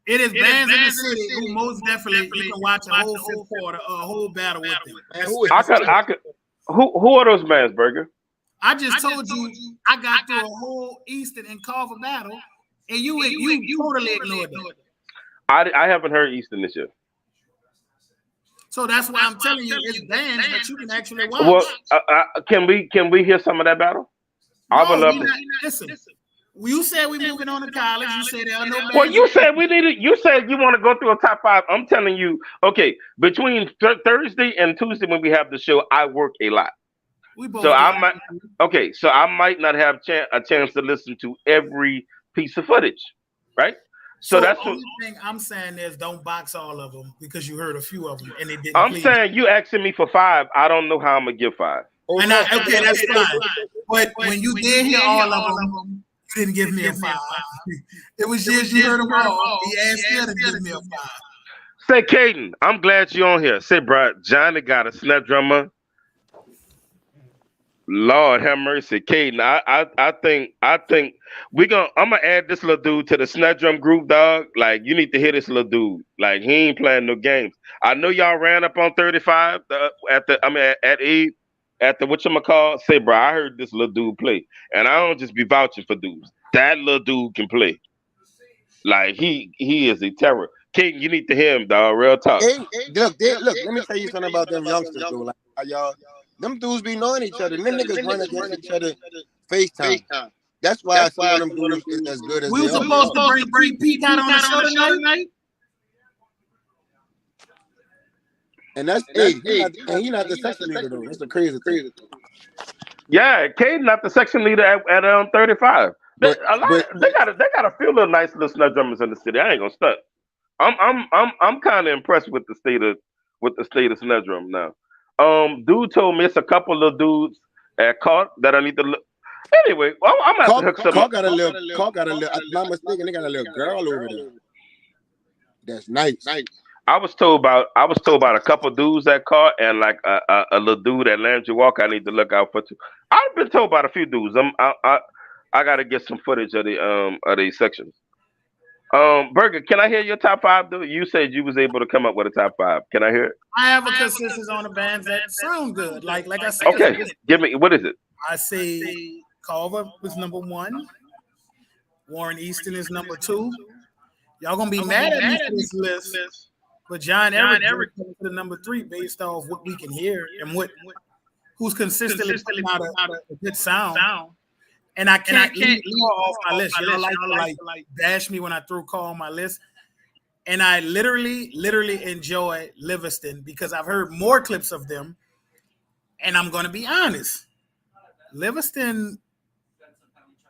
It is bands in the city who most definitely you can watch a whole fifth quarter, a whole battle with them. Man, who is I this? could. I could. Who are those bands, Burger? I just told you I got through a whole Eastern and Carver battle, and you totally ignored that. I haven't heard Easton this year. So that's why I'm telling you, it's bands that you can actually watch. Well, can we hear some of that battle? I would No, love we to. not, listen. You said we moving on to college. You said there are no bands. Well, you said we needed. You said you want to go through a top five. I'm telling you, okay. Between Thursday and Tuesday when we have the show, I work a lot. We both So do. I might. Okay, so I might not have a chance to listen to every piece of footage, right? So So that's the what only thing I'm saying is don't box all of them because you heard a few of them and they didn't I'm please. saying. You asking me for five. I don't know how I'm gonna give five. Oh, And no. okay, that's fine. But when you did hear all of them, you didn't give me a 5. It was just you heard them all. He asked you to give me a 5. Say, Caden, I'm glad you're on here. Say, bro, Johnny got a snap drummer. Lord have mercy, Caden. I think I'm gonna add this little dude to the snare drum group, dog. Like you need to hear this little dude. Like he ain't playing no games. I know y'all ran up on 35 at E at the whatchamacall. Say, bro, I heard this little dude play, and I don't just be vouching for dudes. That little dude can play. Like he is a terror. Caden, you need to hear him, dog. Real talk. Hey, look. Let me tell you something about them youngsters, though. Like y'all, them dudes be knowing each other. And them niggas run against each other FaceTime. That's why some of them dudes is as good as We they were are. supposed to bring Pete out on the show tonight. And that's he not the section leader though. That's the crazy thing. Yeah, Caden not the section leader at 35. They got a few little nice little snare drummers in the city. I ain't gonna stunt. I'm kind of impressed with the state of snare drum now. Dude told me it's a couple of dudes at Cart that I need to look. Anyway, I'm gonna have to hook some Carl up. got a little. If I'm not mistaken, they got a little girl over there. That's nice. I was told about a couple dudes at Cart and like a little dude at Landry Walker. I need to look out for too. I've been told about a few dudes. I got to get some footage of these sections. Burger, can I hear your top five? Dude, you said you was able to come up with a top five. Can I hear it? I have a consensus on the bands that sound good. Like I said, Okay, give me what is it? I say Carver was number 1. Warren Easton is number 2. Y'all gonna be mad at me for this list, but John Eric to the number 3 based off what we can hear and who's consistently putting out a good sound. And I can't leave Carl off my list. Y'all like to bash me when I throw Carl on my list. And I literally enjoy Livingston because I've heard more clips of them. And I'm going to be honest. Livingston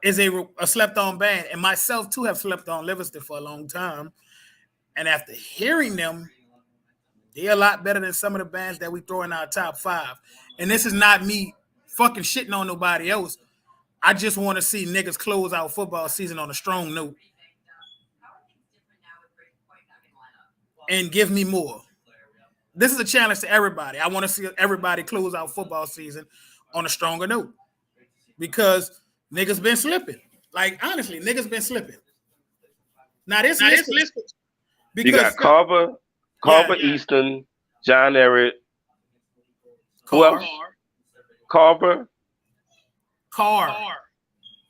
is a slept-on band. And myself, too, have slept on Livingston for a long time. And after hearing them, they're a lot better than some of the bands that we throw in our top 5. And this is not me fucking shitting on nobody else. I just want to see niggas close out football season on a strong note. And give me more. This is a challenge to everybody. I want to see everybody close out football season on a stronger note. Because niggas been slipping. Like, honestly, niggas been slipping. Now, this list You got Carver, Easton, John Eric. Who else? Carver.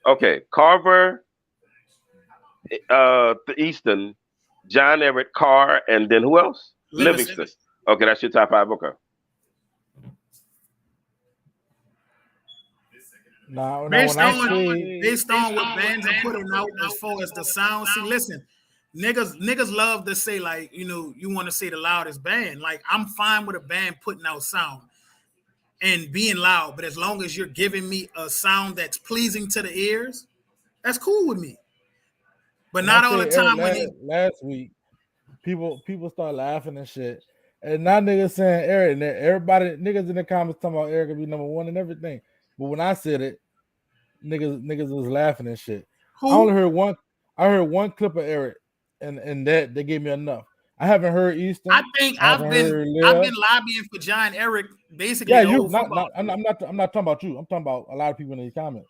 Okay, Carver, the Easton, John Everett, Carr, and then who else? Livingston. Okay, that's your top 5. Okay. Now Based when I on say based on what bands are putting out as far as the sound. See, listen, niggas love to say like, you want to say the loudest band. Like, I'm fine with a band putting out sound and being loud, but as long as you're giving me a sound that's pleasing to the ears, that's cool with me. But when I not all the say Eric time when he. last week, people start laughing and shit. And now niggas saying Eric, and everybody niggas in the comments talking about Eric will be number one and everything. But when I said it, niggas was laughing and shit. I only Who? heard one. I heard one clip of Eric, and that they gave me enough. I haven't heard I Easton. think I haven't heard I've Leah. been lobbying for John Eric basically Yeah, the you whole football. I'm not talking about you. I'm talking about a lot of people in these comments.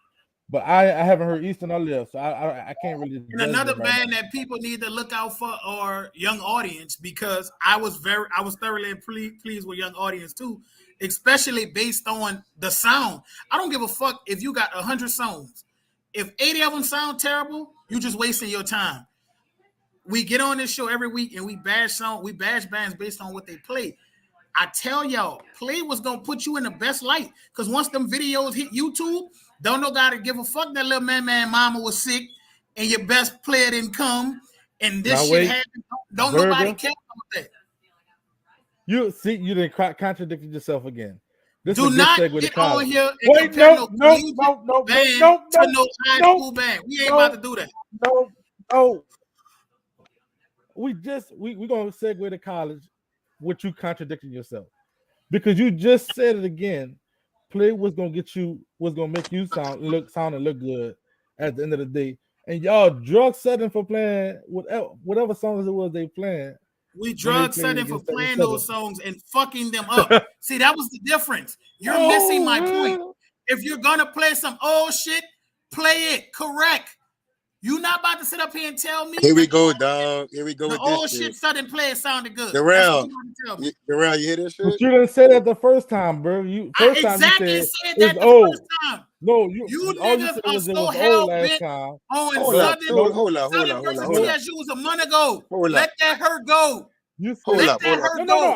But I haven't heard Easton or Leah, so I can't really And judge another them right band now. that people need to look out for are Young Audience, because I was thoroughly pleased with Young Audience too, especially based on the sound. I don't give a fuck if you got 100 songs. If 80 of them sound terrible, you just wasting your time. We get on this show every week and we bash bands based on what they play. I tell y'all, play was gonna put you in the best light. Cause once them videos hit YouTube, don't nobody give a fuck that little man mama was sick and your best player didn't come and this Now shit wait, happened. Don't nobody Burger. care about that. You see, you didn't contradicted yourself again. This is a Do good not segue to get on college. here and Wait, compare no no, collegiate band no, to no high no, school band. We ain't about no, to do that. no, no. We gonna segue to college, which you contradicting yourself because you just said it again. Play was gonna make you sound and look good at the end of the day, and y'all drug setting for playing whatever songs it was they playing We when they drug played setting for against seven playing those seven. songs and fucking them up. See, that was the difference. You're missing my point. Oh, If you're gonna play some old shit, play it correct. You not about to sit up here and tell me Here we that go, dog. Here we go the with this old shit shit. sudden play it sounded good. That's what Darrell, you want to tell me. Darrell, you hear this but shit? you didn't say that the first time, bro. You I first time you exactly said said it's that the first old. time. No, You all you niggas said are was it so was old hell last bent time. on Hold No, up, Southern. no, Southern versus hold up, TSU was a month ago. hold up, Let that hurt go. you hold said Let up, that hold up, hurt no. go.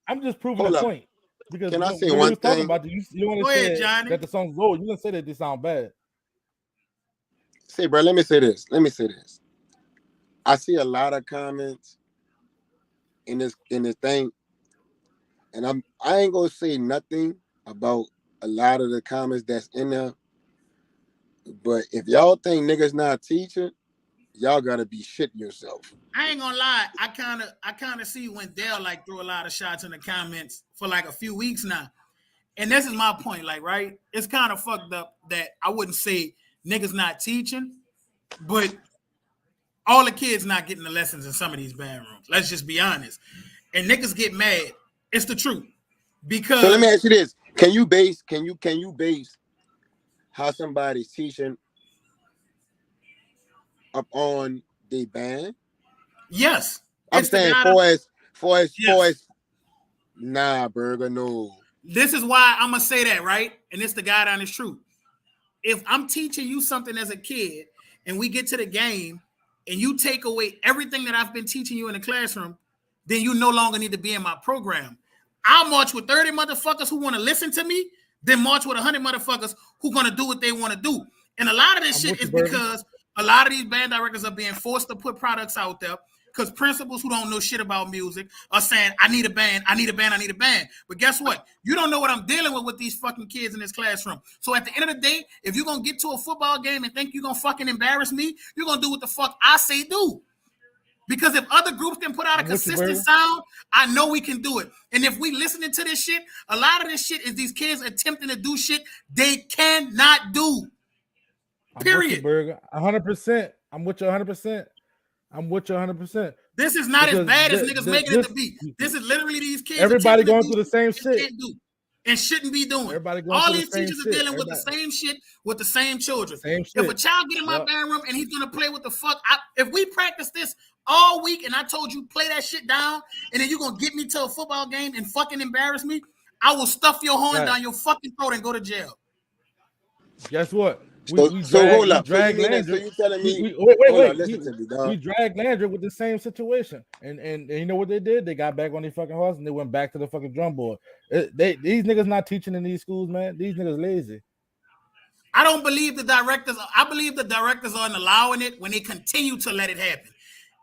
I'm just proving a hold up. point because Can I say when we one was talking thing? about it, you only Go ahead, said Johnny. that the song's old. You didn't say that they sound bad. Say, bro, let me say this. I see a lot of comments in this thing, and I ain't gonna say nothing about a lot of the comments that's in there. But if y'all think niggas not teaching, y'all gotta be shitting yourself. I ain't gonna lie. I kind of see when Dale like threw a lot of shots in the comments for like a few weeks now. And this is my point. Like, right? It's kind of fucked up that I wouldn't say niggas not teaching, but all the kids not getting the lessons in some of these band rooms. Let's just be honest. And niggas get mad. It's the truth. So let me Because ask you this: can you base how somebody's teaching up on the band? yes, I'm it's the saying guy. for as Yes. nah, Burger, no. This is why I'm gonna say that, right? And it's the God honest truth. If I'm teaching you something as a kid and we get to the game and you take away everything that I've been teaching you in the classroom, then you no longer need to be in my program. I'll march with 30 motherfuckers who want to listen to me, then march with 100 motherfuckers who going to do what they want to do. And a lot of this I'm shit with you, is Burger. because a lot of these band directors are being forced to put products out there because principals who don't know shit about music are saying, I need a band, I need a band, I need a band. But guess what? You don't know what I'm dealing with these fucking kids in this classroom. So at the end of the day, if you're going to get to a football game and think you're going to fucking embarrass me, you're going to do what the fuck I say do. Because if other groups can put out a I'm with you, consistent Burger. sound, I know we can do it. And if we listening to this shit, a lot of this shit is these kids attempting to do shit they cannot do. I'm with you, Period. Burger. 100%. I'm with you 100%. I'm with you 100% This is not as because bad as niggas making it to this be. This is literally these kids everybody attempting to going do through the shit same they shit. can't do and shouldn't be doing. Everybody going All through the these same teachers are shit. dealing with the Everybody same shit with the same children. same If a shit. child get in my Yep. band room and he's gonna play with the fuck, if we practice this all week and I told you play that shit down, and then you're gonna get me to a football game and fucking embarrass me, I will stuff your horn Right. down your fucking throat and go to jail. Guess what? So hold We up. So you drag mean that? So Landry. you telling me? We Hold up, wait. listen to me, We dog. dragged Landry with the same situation, and you know what they did? They got back on their fucking horse and they went back to the fucking drum board. These niggas not teaching in these schools, man. These niggas lazy. I don't believe the directors. I believe the directors aren't allowing it when they continue to let it happen.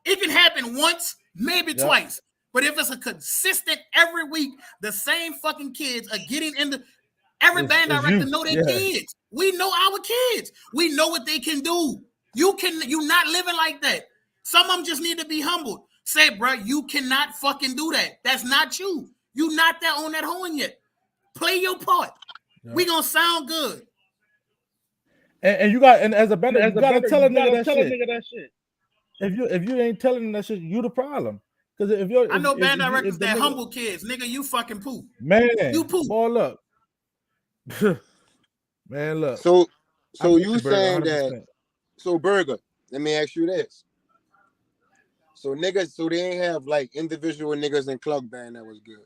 It can happen once, maybe twice. But if it's a consistent every week, the same fucking kids are getting in the. Every band director know their kids. We know our kids. We know what they can do. You're not living like that. Some of them just need to be humbled. Say, bro, you cannot fucking do that. That's not you. You not that on that horn yet. Play your part. We gonna sound good. And you got, and as a band, you gotta tell a nigga that shit. If you ain't telling them that shit, you the problem. Because if you're, I know band if directors that nigga, humble kids, nigga, you fucking poop. Man, you poop. Ball up. Man, look. So you Burger, saying 100%. that? So Burger, let me ask you this. So niggas, so they ain't have like individual niggas in club band that was good.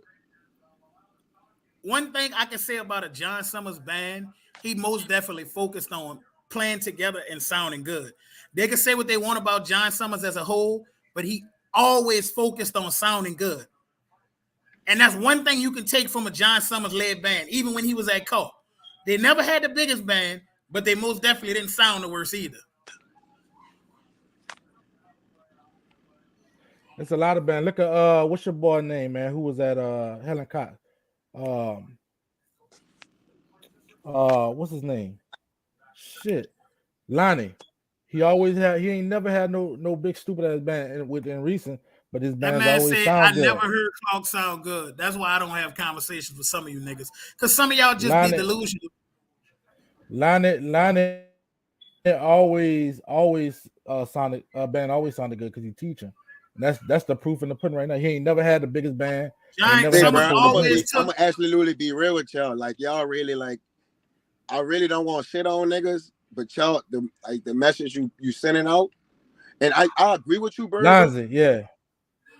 One thing I can say about a John Summers band, he most definitely focused on playing together and sounding good. They can say what they want about John Summers as a whole, but he always focused on sounding good. And that's one thing you can take from a John Summers led band, even when he was at Cult. They never had the biggest band, but they most definitely didn't sound the worst either. It's a lot of band. Look at what's your boy name, man? Who was at Helen Cox? What's his name? Shit, Lonnie. He ain't never had no big stupid ass band within recent, but his bands always sound good. I never heard Clark sound good. That's why I don't have conversations with some of you niggas, because some of y'all just be delusional. Lonnie always sounded band always sounded good because he teaching. That's the proof in the pudding right now. He ain't never had the biggest band. I'm gonna absolutely be real with y'all. Like y'all really like. I really don't want shit on niggas, but y'all the message you sending out, and I agree with you, Bird. Lonzy, yeah.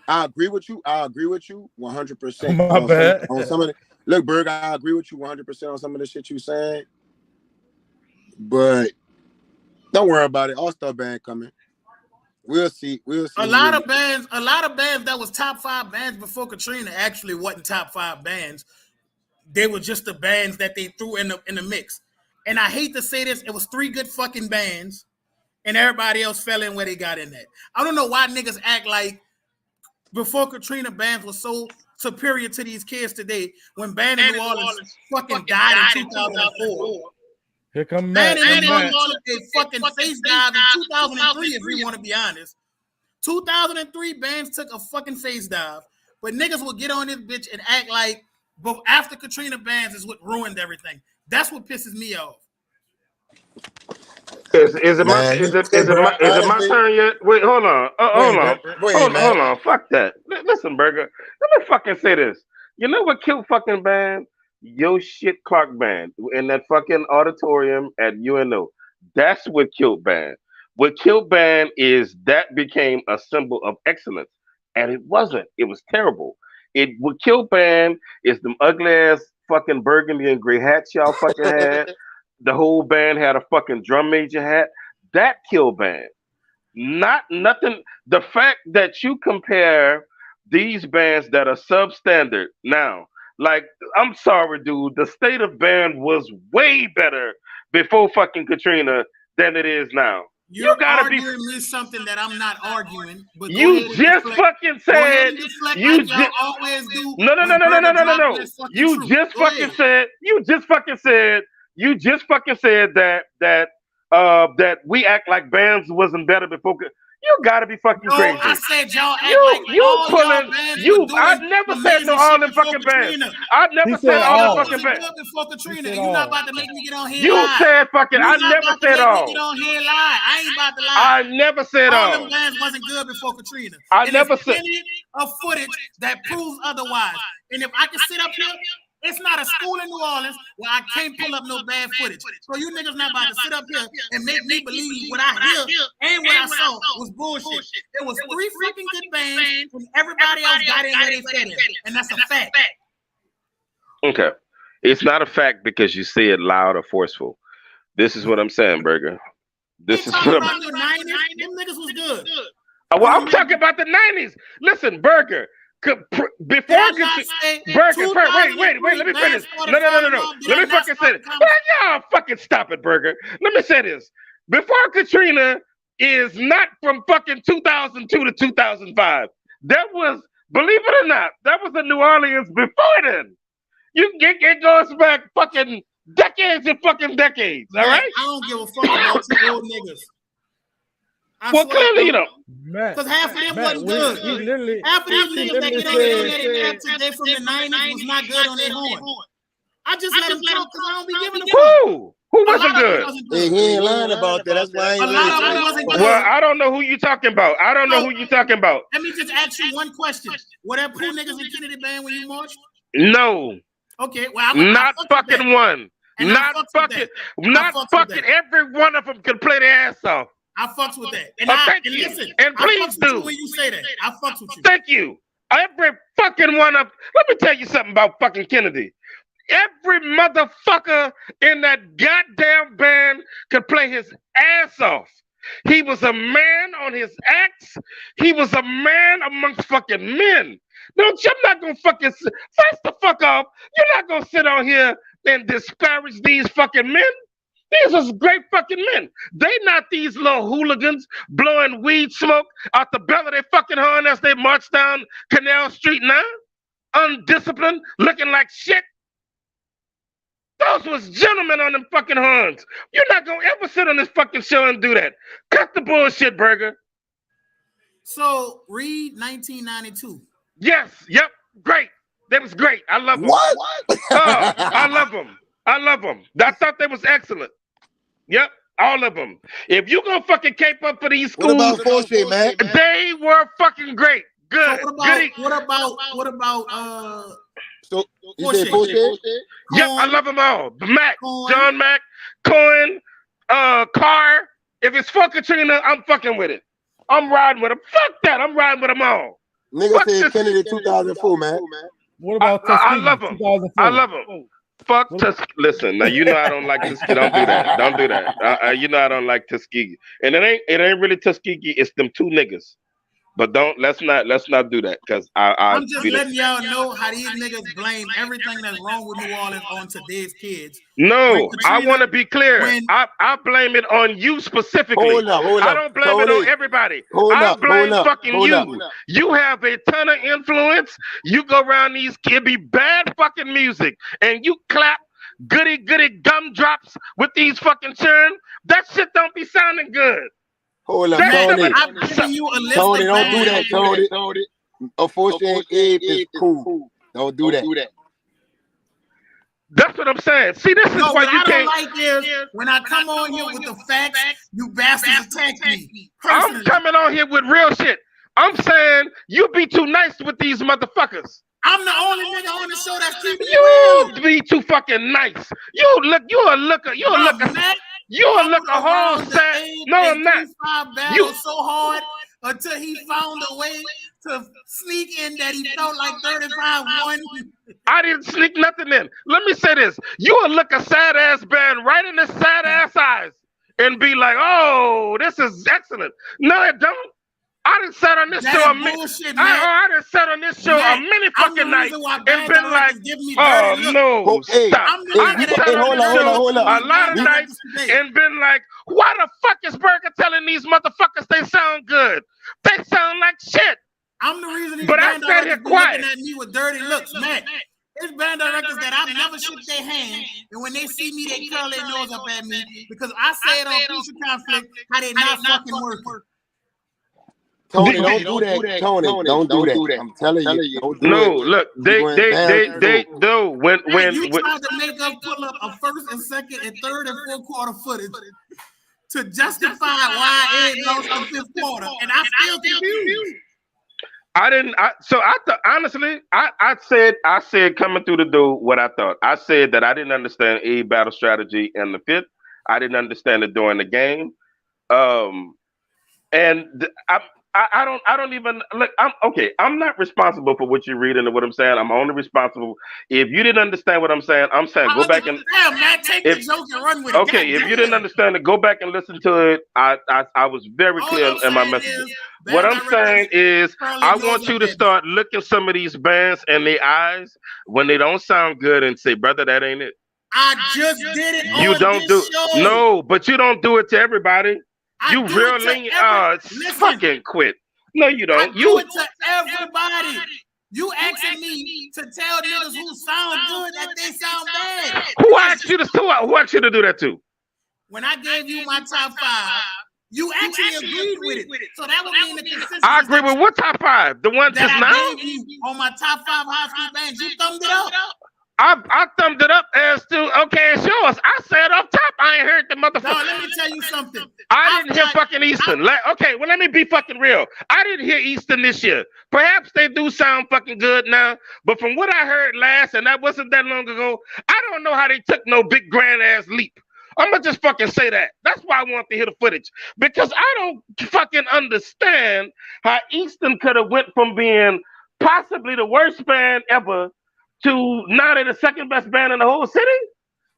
I agree with you 100%. My bad. On some of the look, Berg, I agree with you 100% on some of the shit you saying. But don't worry about it. All-Star band coming. We'll see. A lot of bands that was top 5 bands before Katrina actually wasn't top 5 bands. They were just the bands that they threw in the mix. And I hate to say this, it was 3 good fucking bands, and everybody else fell in where they got in that. I don't know why niggas act like before Katrina bands were so superior to these kids today when Band in New Orleans fucking died in 2004. Here come Band in New Orleans took a fucking face dive in 2003, if we want to be honest. 2003 bands took a fucking face dive, but niggas will get on this bitch and act like but after Katrina bands is what ruined everything. That's what pisses me off. Is it my turn yet? Wait, hold on. Hold on. Fuck that. Listen, Burger. Let me fucking say this. You know what killed fucking band? Yo shit Clark band in that fucking auditorium at UNO. That's what killed band. What killed band is that became a symbol of excellence, and it wasn't. It was terrible. What killed band is them ugly ass fucking burgundy and gray hats y'all fucking had. The whole band had a fucking drum major hat. That killed band. Not nothing. The fact that you compare these bands that are substandard now, like, I'm sorry, dude. The state of band was way better before fucking Katrina than it is now. You gotta arguing me something that I'm not arguing. But you just fucking said you just always do. No. You just fucking said that we act like bands wasn't better before. You gotta be fucking crazy. I said y'all act like all y'all bands were doing I never said no all them fucking bands. I never said all them fucking bands. Before Katrina, you're not about to make me get on here. You said fucking. I never said all. Get on here lie. I ain't about to lie. I never said all. All them bands wasn't good before Katrina. I never said. Plenty of footage that proves otherwise. And if I can sit up here. It's not a school in New Orleans where I can't pull up no bad footage. So you niggas not about to sit up here and make me believe what I hear and what I saw was bullshit. It was 3 fucking good bands and everybody else got in where they fit in. And that's a fact. Okay. It's not a fact because you say it loud or forceful. This is what I'm saying, Burger. This is what I'm... Them niggas was good. Well, I'm talking about the 90s. Listen, Burger. before Did I not say Burger, wait, 2003 let me last finish. No. quarterfinal? Did Let I me not fucking start say the this. conversation? Well, y'all fucking stop it, Burger. Let me say this. Before Katrina is not from fucking 2002 to 2005. That was, believe it or not, that was in New Orleans before then. It goes back fucking decades and fucking decades, all Man, right? I don't give a fuck about you old niggas. I Well, swear clearly to you God. don't. Matt, Because half of them Matt, wasn't he good. literally, Half of these he niggas that literally get on the said, internet and they from the 90s was not good on their horn. I just let them talk because I don't be giving a fuck. Who? Who A lot wasn't of them good? wasn't Hey, good. he ain't lying about that. That's why I ain't A really lot of them saying wasn't nothing. Well, good. I don't know who you talking about. I don't know who you talking about. Let me just ask you one question. Were there Pooh niggas in Kennedy Band when you marched? No, Okay, well, not I fuck with fucking that. one. And I Not fucks with fucking, that. not fucks with fucking. that. Every one of them can play their ass off. I fucks with that. And Oh, I thank and you. listen, And I please fucks with do. you when you say that. I fucks with you. Thank you. Every fucking one of. Let me tell you something about fucking Kennedy. Every motherfucker in that goddamn band could play his ass off. He was a man on his acts. He was a man amongst fucking men. Don't you? I'm not gonna fucking first the fuck off. You're not gonna sit on here and disparage these fucking men. These are great fucking men. They not these little hooligans blowing weed smoke out the belly of their fucking horn as they march down Canal Street now. Undisciplined, looking like shit. Those was gentlemen on them fucking horns. You're not gonna ever sit on this fucking show and do that. Cut the bullshit, Burger. So read 1992. Yes, yep, great. That was great. I love them. What? Oh, I love them. I love them. I thought they was excellent. Yep, all of them. If you gonna fucking cape up for these What schools, about Forte, man? they were fucking great. Good. So Goody. what about So you Forte? said Forte? Yep, I love them all. Mac, Cohen. John Mac, Cohen, Carr. If it's for Katrina, I'm fucking with it. I'm riding with them. Fuck that. I'm riding with them all. Nigga Fuck said this. Kennedy 2004, man. what about I Tuskegee? love them. 2004? I love them. Fuck Tuskegee. Listen, now you know I don't like Tuskegee. Don't do that. Don't do that. You know I don't like Tuskegee. And it ain't really Tuskegee. It's them two niggas. But let's not do that because I'm just letting y'all know how these niggas blame everything that's wrong with New Orleans on today's kids. No, I Katrina- want to be clear. when- I blame it on you specifically. Hold up. I don't blame it Tony, on everybody. hold I up, blame hold up, fucking hold you. up. You have a ton of influence. You go around these kids, be bad fucking music, and you clap goody gumdrops with these fucking churn. That shit don't be sounding good. Hold up, That's Tony. I'm giving you a list Tony, of don't do that, bands. Tony. Unfortunately, Abe is cool. Don't do that. That's what I'm saying. See, this is No, why what you I don't can't. like is when I come on here with the facts, you bastards attack me. I'm Personally. coming on here with real shit. I'm saying you be too nice with these motherfuckers. I'm the only nigga on the show that's keeping it You real. be too fucking nice. You a looker. You a looker. Matt You a looker whole around the set. Abe No, and I'm not. 3-5 battle so hard until he found a way to sneak in that he felt like 35-1. I didn't sneak nothing in. Let me say this. You will look a sad ass band right in the sad ass eyes and be like, oh, this is excellent. No, it don't. I done sat on this That show is bullshit, man. I done sat on this show Matt, a many I'm the fucking nights reason why and band been like, directors give me oh dirty look. no, Hey, stop. I'm the Hey, I nigga done that sat on this show hold on. a lot of You- nights today. and been like, why the fuck is Burger telling these motherfuckers they sound good? They sound like shit. I'm the reason these But I band sat here directors be quiet. looking at me with dirty looks, man. There's band directors that I've never shook their hand, and when they see me, they curl their nose up at me because I say it on Future Conflict how they not fucking work. Tony, don't do that. Tony, don't do that. I'm telling you, don't do No, it. look, they no when You tried to make us pull up a first and second and third and fourth quarter footage to justify why Ed lost the fifth quarter, and I still confused. I didn't. So I thought honestly, I said coming through the door what I thought. I said that I didn't understand a battle strategy in the fifth. I didn't understand it during the game. And I don't even look. I'm okay. I'm not responsible for what you're reading or what I'm saying. I'm only responsible if you didn't understand what I'm saying. I'm saying go back and Damn, man, take the if joke and run with it. okay, if you didn't Goddamn. understand it, go back and listen to it. I was very All clear I'm in my saying messages. is, What bad I'm saying directors is, probably I knows want what you to they do. start looking some of these bands in their eyes when they don't sound good and say, brother, that ain't it. I just did it You on don't do this show. no, but you don't do it to everybody. I You do it real to lenient. listen. Fucking quit. No, you I don't. do it to everybody. You asking me to tell niggas who sound good that they sound bad. Who asked you to who asked you to do that to? When I gave you my top 5, you actually agreed with it. So that would mean the consensus I is agree with what top 5? The one that just I now? gave you on my top 5 high school bands. You thumbed it up. I thumbed it up as to okay, it's yours. I said off top, I ain't heard the No, motherfucker. let me tell you something. I didn't hear fucking Easton. Okay, well let me be fucking real. I didn't hear Easton this year. Perhaps they do sound fucking good now, but from what I heard last, and that wasn't that long ago, I don't know how they took no big grand ass leap. I'm gonna just fucking say that. That's why I want to hear the footage because I don't fucking understand how Easton could have went from being possibly the worst band ever to now they're the second best band in the whole city.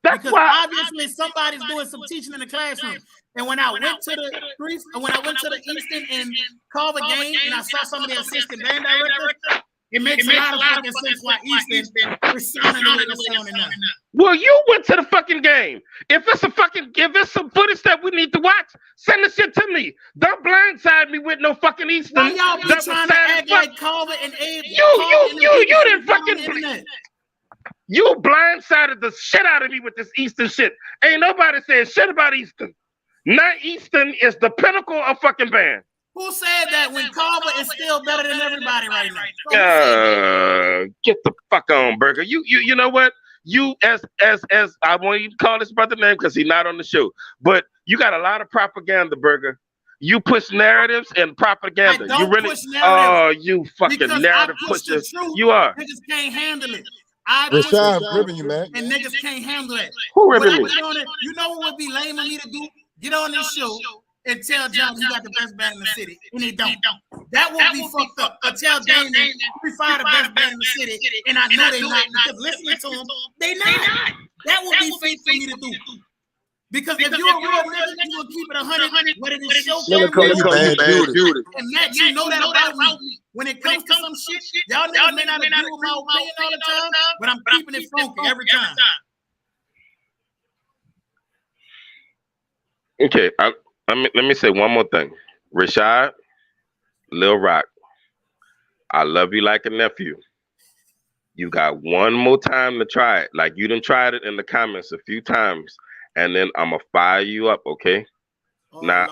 That's Because why. obviously somebody's doing some teaching in the classroom. And when I went to the Easton and Carver game and I saw some of the assistant band directors, it makes a lot of fucking sense why Easton is sounding the way they're sounding now. Well, you went to the fucking game. If it's some footage that we need to watch, send the shit to me. Don't blindside me with no fucking Easton. Why y'all be that trying was to sad act as fuck. like Carver and Abe? You didn't fucking. You blindsided the shit out of me with this Easton shit. Ain't nobody saying shit about Easton. Now Easton is the pinnacle of fucking band. Who said that when Carver is still better than everybody right now? Get the fuck on, Burger. You know what? You as I won't even call this brother name because he's not on the show. But you got a lot of propaganda, Burger. You push narratives and propaganda. I don't You really push narratives you fucking because narrative I push pusher. the truth. You are. Niggas can't handle it. I push the Rashad truth, ribbing you, man. and niggas can't handle it. Who When I ribbing me? get on it, you know what would be lame of me to do? Get on this show and tell John he got the best band in the city, and he don't. That would be fucked up. Or tell Damon we find the best band in the city, and I know they're not because listening to them, they not. That would be fake for me to do. Because if you're a real nigga, you will keep it 100. Whether this show Nigga call you bad Judas. and Matt, you know that about me. When it comes to some shit, y'all niggas may not agree with my opinion all the time, but I'm keeping it funky every time. Okay, let me say one more thing. Rashad, Lil Rock, I love you like a nephew. You got one more time to try it. Like you done tried it in the comments a few times, and then I'm gonna fire you up, okay? Now,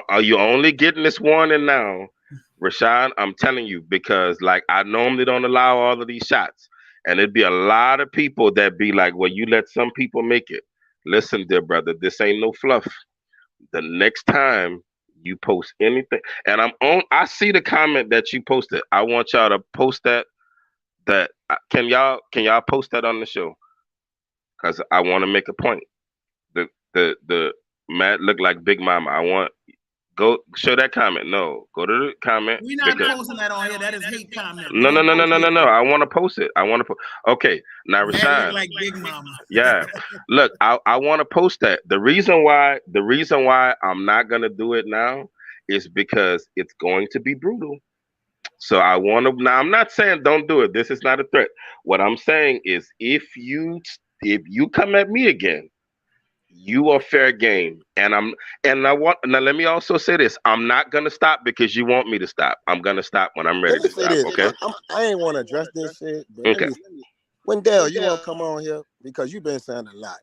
are you only getting this warning now, Rashad? I'm telling you because, like, I normally don't allow all of these shots, and it'd be a lot of people that be like, "Well, you let some people make it." Listen, dear brother, this ain't no fluff. The next time you post anything, and I see the comment that you posted. I want y'all to post that. Can y'all post that on the show? Because I want to make a point. The Matt look like Big Mama. I want go show that comment. No, go to the comment. We're not posting that on here. That is hate comment. No. I want to post it. Okay, now Rashad. Look like Big Mama. Yeah, look, I want to post that. The reason why I'm not gonna do it now is because it's going to be brutal. So I want to. Now I'm not saying don't do it. This is not a threat. What I'm saying is if you come at me again, you are fair game, and now let me also say this: I'm not gonna stop because you want me to stop. I'm gonna stop when I'm ready Let me to say stop. this. Okay. I ain't want to address this shit, but Okay. Wendell, you want to come on here because you've been saying a lot.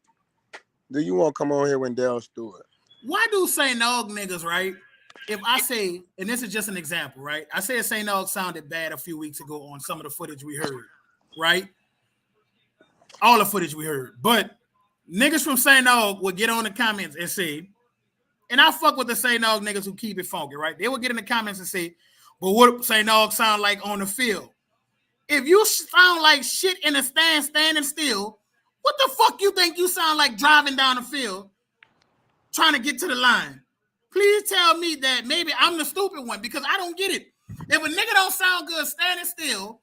Do you want to come on here, Wendell Stewart? Why do St. Aug niggas, right? If I say, and this is just an example, right? I said St. Aug sounded bad a few weeks ago on some of the footage we heard, right? All the footage we heard. But niggas from St. Aug would get on the comments and say, and I fuck with the St. Aug niggas who keep it funky, right? They would get in the comments and say, but what St. Aug sound like on the field? If you sound like shit in a stand, standing still, what the fuck you think you sound like driving down the field trying to get to the line? Please tell me that maybe I'm the stupid one because I don't get it. If a nigga don't sound good standing still,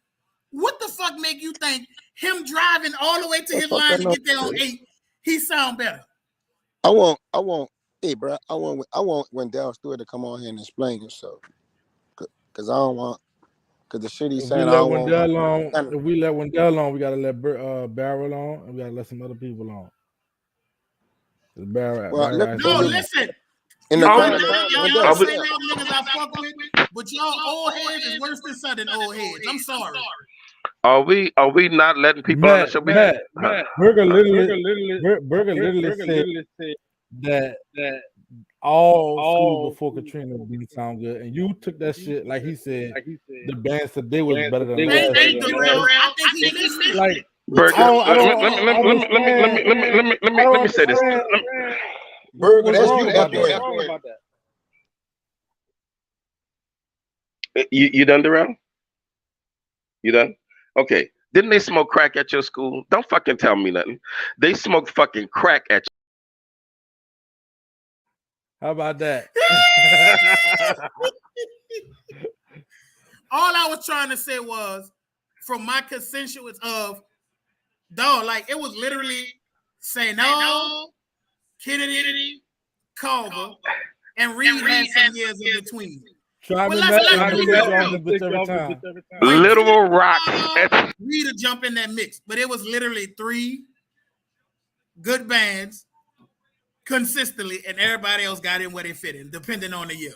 what the fuck make you think him driving all the way to his line to get there on 8, he sound better? I want. Hey, bro, I want Wendell Stewart to come on here and explain himself. Cause I don't want. Cause the shit he's saying, I don't want. If we let Wendell on, we gotta let Barrel on, and we gotta let some other people on. Listen. In y'all the say y'all niggas I fuck with, but y'all old heads is worse than Southern old heads. I'm sorry. Are we not letting people on the show? Matt, Burger literally said that all schools before Katrina didn't sound good, and you took that shit like he said the bands today was better than last year. I think he missed like Burger. Let me say this. Burger, that's you. About that. You done, Darrell? You done? Okay. Didn't they smoke crack at your school? Don't fucking tell me nothing. They smoked fucking crack at you. How about that? All I was trying to say was, from my consensus of, dog, like it was literally St. Kennedy, Culver, and Reed had some years in between. Literal Rock. Reed to jump in that mix, but it was literally 3 good bands consistently, and everybody else got in where they fit in, depending on the year.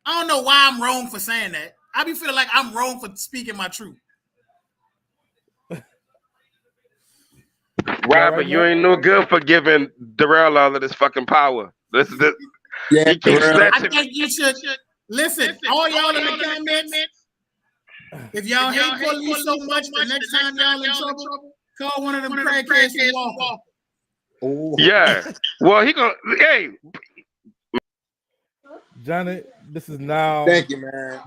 I don't know why I'm wrong for saying that. I be feeling like I'm wrong for speaking my truth. Robert, you ain't no good for giving Darrell all of this fucking power. This is yeah. I think you should listen. All y'all in the comments, if y'all hate police so much, the next time y'all in trouble, call one of them crackheads to walk. Oh. Yeah. Well, he gonna. Hey, Johnny, this is now. Thank you, man.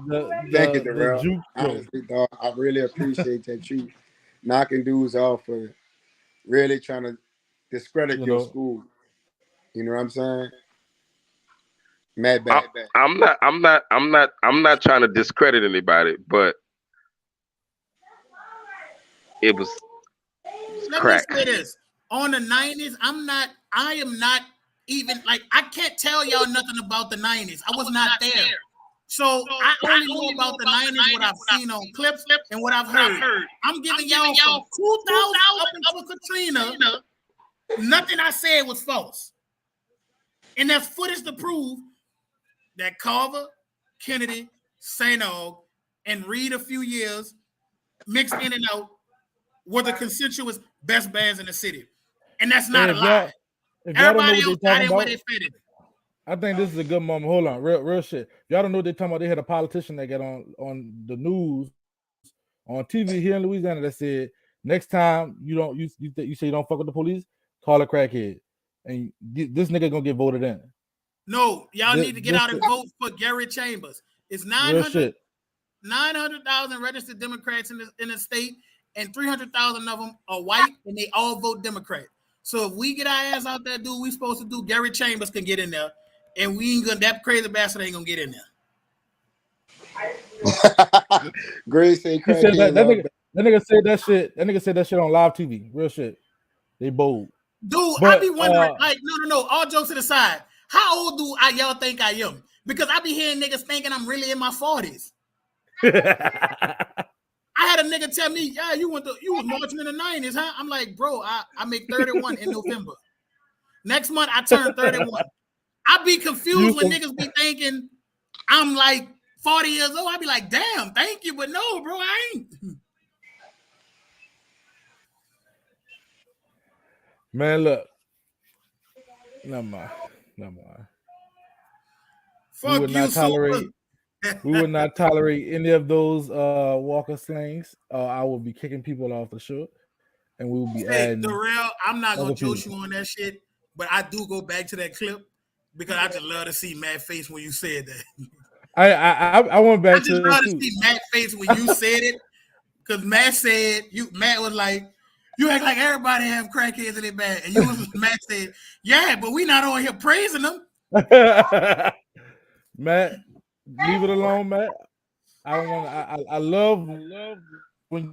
Thank you, Darrell. Honestly, dog, I really appreciate that you knocking dudes off for really trying to discredit your school. You know what I'm saying? Mad bad. I'm not trying to discredit anybody, but it was crack. Let me say this. On the 90s, I am not even like I can't tell y'all nothing about the 90s. I was not there. So I only know about the 90s, what I've seen on clips and what I've heard. I'm giving y'all from 2000 up until Katrina. Nothing I said was false. And there's footage to prove that Carver, Kennedy, St. Aug, and Reed a few years mixed in and out were the consensuous best bands in the city. And that's not a lie. Everybody else got in where they fit in. I think this is a good moment. Hold on, real shit. Y'all don't know what they're talking about. They had a politician that got on the news on TV here in Louisiana that said, next time you say you don't fuck with the police, call a crackhead, and this nigga gonna get voted in. No, y'all need to get out and vote for Gary Chambers. It's 900,000 registered Democrats in the state, and 300,000 of them are white, and they all vote Democrat. So if we get our ass out there, do what we supposed to do, Gary Chambers can get in there, and we ain't gonna, that crazy bastard ain't gonna get in there. Grace say that nigga said that shit. That nigga said that shit on live TV. Real shit. They bold. Dude, I be wondering, like, no. All jokes to the side. How old do y'all think I am? Because I be hearing niggas thinking I'm really in my 40s. I had a nigga tell me, yeah, you was marching in the 90s, huh? I'm like, bro, I make 31 in November. Next month, I turn 31. I be confused when niggas be thinking I'm like 40 years old. I be like, damn, thank you, but no, bro, I ain't. Man, look. Never mind. Fuck We would not tolerate any of those Walker slangs. I will be kicking people off the show, and we will be adding. Darrell, I'm not gonna joke you on that shit, but I do go back to that clip because I just love to see Matt's face when you said that. I went back to. I just love to see Matt's face when you said it, because Matt said Matt was like, you act like everybody have crackheads in their bag, and Matt said, yeah, but we not on here praising them. Matt, leave it alone, Matt. I don't want. I love when you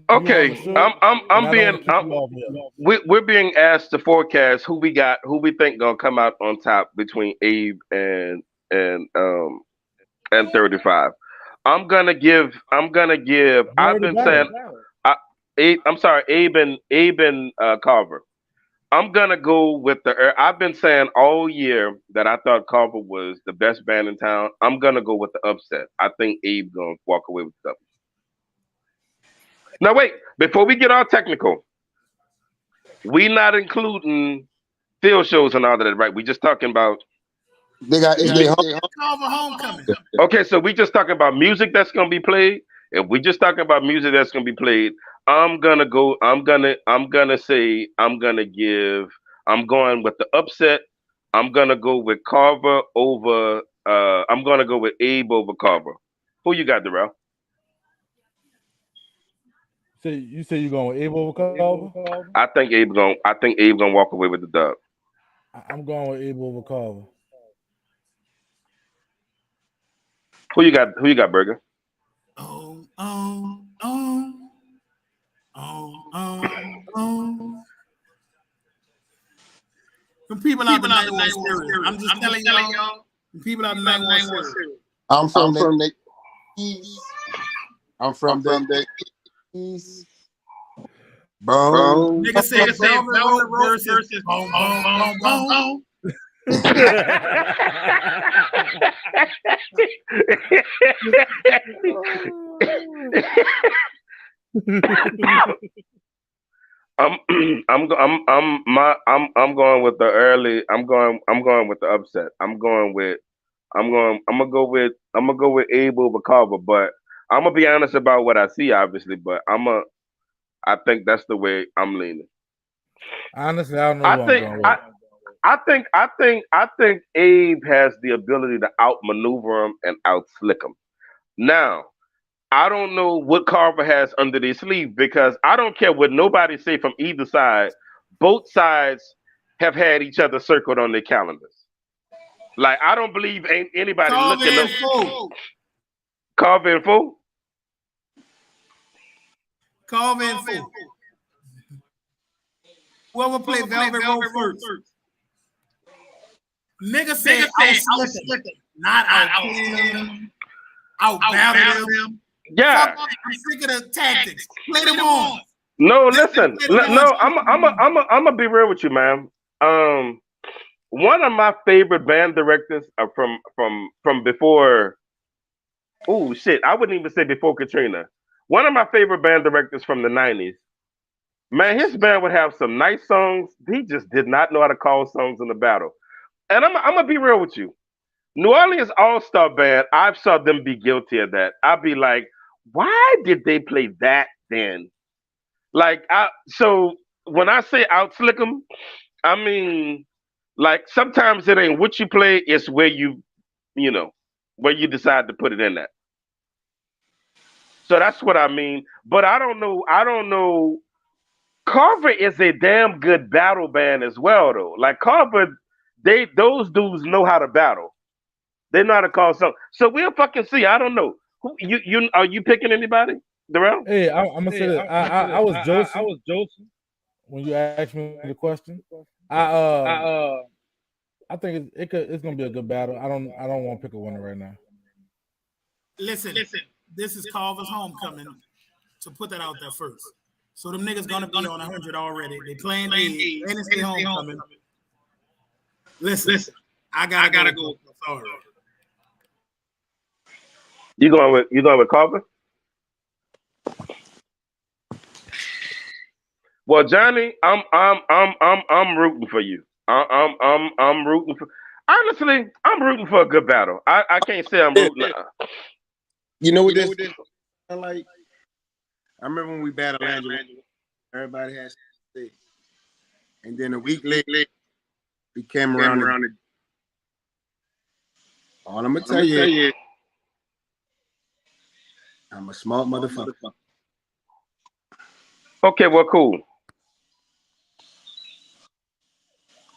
on the Okay, show, and I'm I don't want being to keep you off here. we're being asked to forecast who we think gonna come out on top between Abe and and 35. I'm gonna give You I've already been got saying it. I'm sorry, Abe and Carver. I'm gonna go with I've been saying all year that I thought Carver was the best band in town. I'm gonna go with the upset. I think Abe gonna walk away with the upset. Now wait, before we get all technical, we not including field shows and all of that, right? We just talking about They got HJ Home. Carver homecoming. okay, so we just talking about music that's gonna be played. If we just talking about music that's gonna be played, I'm gonna go. I'm gonna say. I'm going with the upset. I'm gonna go with Carver over. I'm gonna go with Abe over Carver. Who you got, Darrell? So you say you're going with Abe over Carver? I think Abe gonna walk away with the dub. I'm going with Abe over Carver. Who you got, Burger? Oh, oh, oh, oh. Some people out the 91 series. I'm just telling y'all. Some people out the 91 series. I'm I'm from the from the East. I'm from the East. Bone. Nigga said Velvet Rope versus boom, boom, boom, boom. I'm I'm going with the early. I'm going with the upset. I'm gonna go with Abe over Carver, but I'm gonna be honest about what I see, obviously. But I think that's the way I'm leaning. Honestly, I don't know I who I'm think going I with. I think Abe has the ability to outmaneuver him and outslick him. Now I don't know what Carver has under their sleeve because I don't care what nobody say from either side. Both sides have had each other circled on their calendars. Like I don't believe ain't anybody Carver looking up and Foe. Carver and Foe. Carver and Foe. Whoever play Velvet Rope first. Nigga said outslick him, not outkill him, outbattle them. Yeah. Fuck, I'm sick of the tactics. Play them on. No, Let them listen. play the ones. No, I'm gonna be real with you, man. Um, one of my favorite band directors are from before. Oh shit, I wouldn't even say before Katrina. One of my favorite band directors from the '90s. Man, his band would have some nice songs. He just did not know how to call songs in the battle. And I'm gonna be real with you. New Orleans All Star Band, I saw them be guilty of that. I'd be like, why did they play that then? So when I say outslick them, I mean like sometimes it ain't what you play, it's where you know where you decide to put it in at. So that's what I mean. But I don't know. I don't know. Carver is a damn good battle band as well, though. Like Carver, those dudes know how to battle. They know how to call something. So we'll fucking see. I don't know. Who you are you picking anybody, Darrell? Hey, I'm gonna say that I was Joseph when you asked me the question. I I think it's gonna be a good battle. I don't want to pick a winner right now. Listen, this is Carver's homecoming. To put that out there first. So them niggas gonna be on 100 already. They playing A, and it's their homecoming. Listen, I gotta go. Sorry. You going with Carver? Well, Johnny, I'm rooting for you. I'm rooting for. Honestly, I'm rooting for a good battle. I can't say I'm rooting. You know what this like? I remember when we battled Angela. Everybody had to say. And then a week later, we came around. All I'm gonna tell you, I'm a smart motherfucker. Okay, well, cool.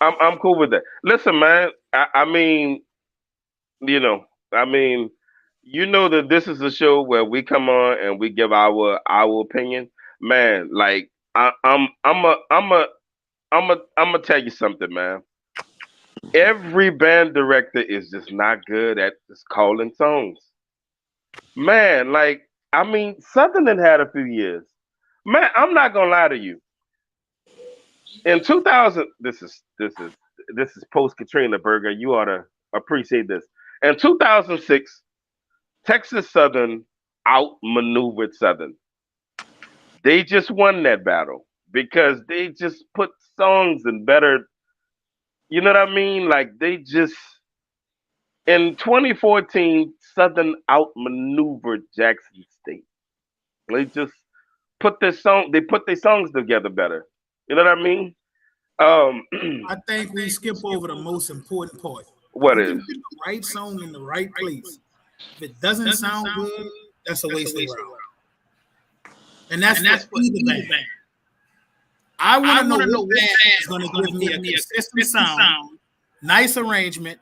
I'm cool with that. Listen, man. I mean, you know, I mean, you know that this is a show where we come on and we give our opinion. Man, like I'm gonna tell you something, man. Every band director is just not good at just calling songs. Man, like I mean, Sutherland had a few years. Man, I'm not gonna lie to you. In 2000, this is post Katrina Burger. You ought to appreciate this. In 2006, Texas Southern outmaneuvered Southern. They just won that battle because they just put songs in better. You know what I mean? Like they just in 2014, Southern outmaneuvered Jackson State. They just they put their songs together better. You know what I mean? Um, I think we skip over the most important part. what You is? can put the right song in the right place. If it doesn't sound good, that's a waste of round. And that's for either band. I want to know what band is going to give me a consistent sound, nice arrangement,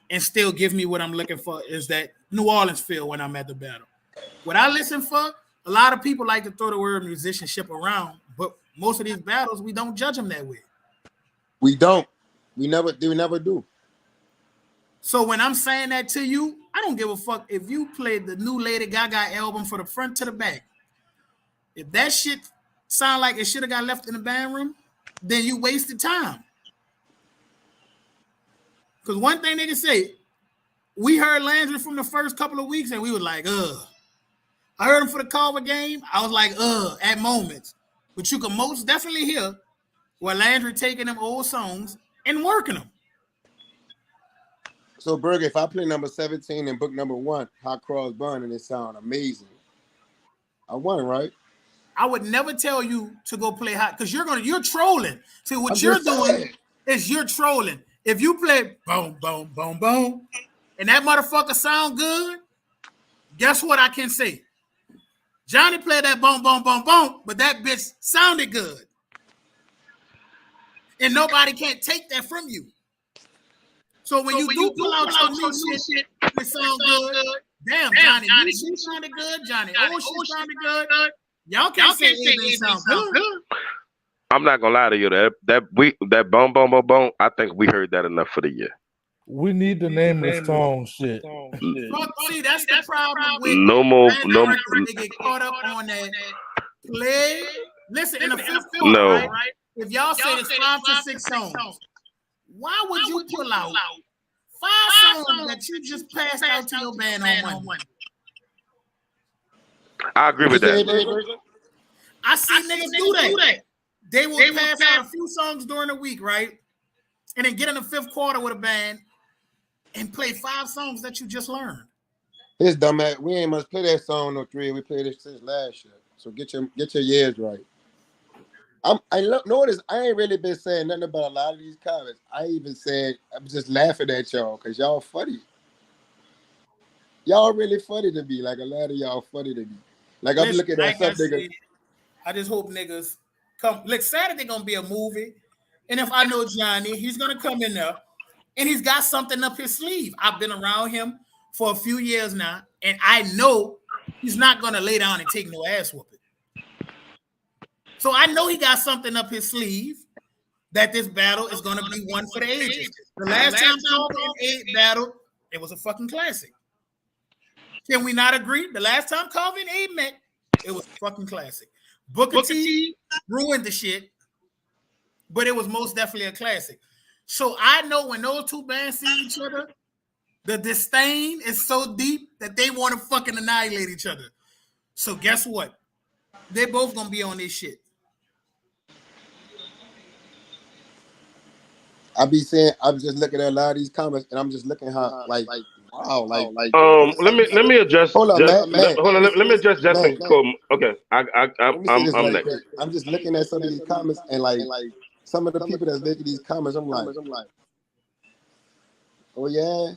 and still give me what I'm looking for. Is that New Orleans feel when I'm at the battle? What I listen for, a lot of people like to throw the word musicianship around, but most of these battles we don't judge them that way. We don't. We never do. So when I'm saying that to you, I don't give a fuck if you played the new Lady Gaga album from the front to the back. If that shit sound like it should have got left in the band room, then you wasted time. Because one thing they can say, we heard Landry from the first couple of weeks and we was like, ugh. I heard him for the Carver game. I was like, ugh, at moments. But you can most definitely hear where Landry taking them old songs and working them. So, Berger, if I play number 17 and book number 1, Hot Cross Bun, and it sound amazing, I won, right? I would never tell you to go play hot because you're trolling. See what I'm you're just doing saying. is you're trolling. If you play boom, boom, boom, boom, and that motherfucker sound good, guess what I can say? Johnny played that boom, boom, boom, boom, but that bitch sounded good. And nobody can't take that from you. So when you do pull out your new shit, it sound good. Damn, Johnny, new shit sounded good. Johnny, old shit sounded good. Y'all can't say anything sound good. I'm not gonna lie to you. That boom boom boom boom. I think we heard that enough for the year. We need the name of the song. Shit. Fuck, see, that's the problem with No more. band No. directors. They get caught up on that play. Listen, in the fifth quarter, No. right? If y'all say it's 5 to 6 songs, why would you pull out 5 songs that you just passed out to your band on Monday? I agree with that. I see niggas do that. They will pass out a few songs during the week, right? And then get in the fifth quarter with a band and play 5 songs that you just learned. His dumb ass, we ain't must play that song no 3. We played it since last year. So get your years right. Notice I ain't really been saying nothing about a lot of these comments. I even said I'm just laughing at y'all because y'all funny. Y'all really funny to me. Like a lot of y'all funny to me. Like I'm looking at some niggas. I just hope niggas come. Look, Saturday gonna be a movie, and if I know Johnny, he's gonna come in there, and he's got something up his sleeve. I've been around him for a few years now, and I know he's not gonna lay down and take no ass whooping. So I know he got something up his sleeve that this battle is gonna be one for the ages. The last time Calvin Aid battled, it was a fucking classic. Can we not agree? The last time Calvin Aid met, it was a fucking classic. Booker T ruined the shit, but it was most definitely a classic. So I know when those two bands see each other, the disdain is so deep that they want to fucking annihilate each other. So guess what? They both gonna be on this shit. I be saying I'm just looking at a lot of these comments and I'm just looking how like wow, like Let me address. hold on, man. Hold on. Let me address Justin. Okay. Let me say this I'm right next. quick. I'm just looking at some of these comments and like some of the people that's making these comments, I'm like, oh yeah.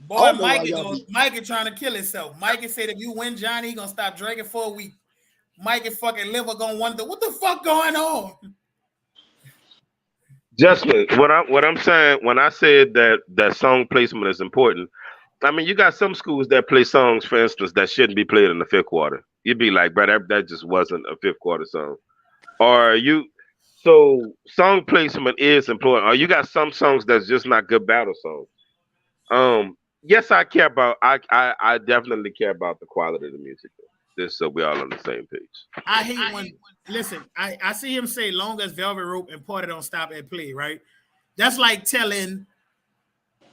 Boy, Mike is trying to kill himself. Mike said if you win Johnny, he gonna stop drinking for a week. Mike and fucking liver gonna wonder what the fuck going on. Justin, what I'm saying when I said that song placement is important, I mean, you got some schools that play songs, for instance, that shouldn't be played in the fifth quarter. You'd be like, bro, that just wasn't a fifth quarter song. Or you, so song placement is important. Or you got some songs that's just not good battle songs. Yes, I care about. I definitely care about the quality of the music. Though, just so we're all on the same page. I hate when listen. I see him say "Long as Velvet Rope" and "Party Don't Stop" at play. Right. That's like telling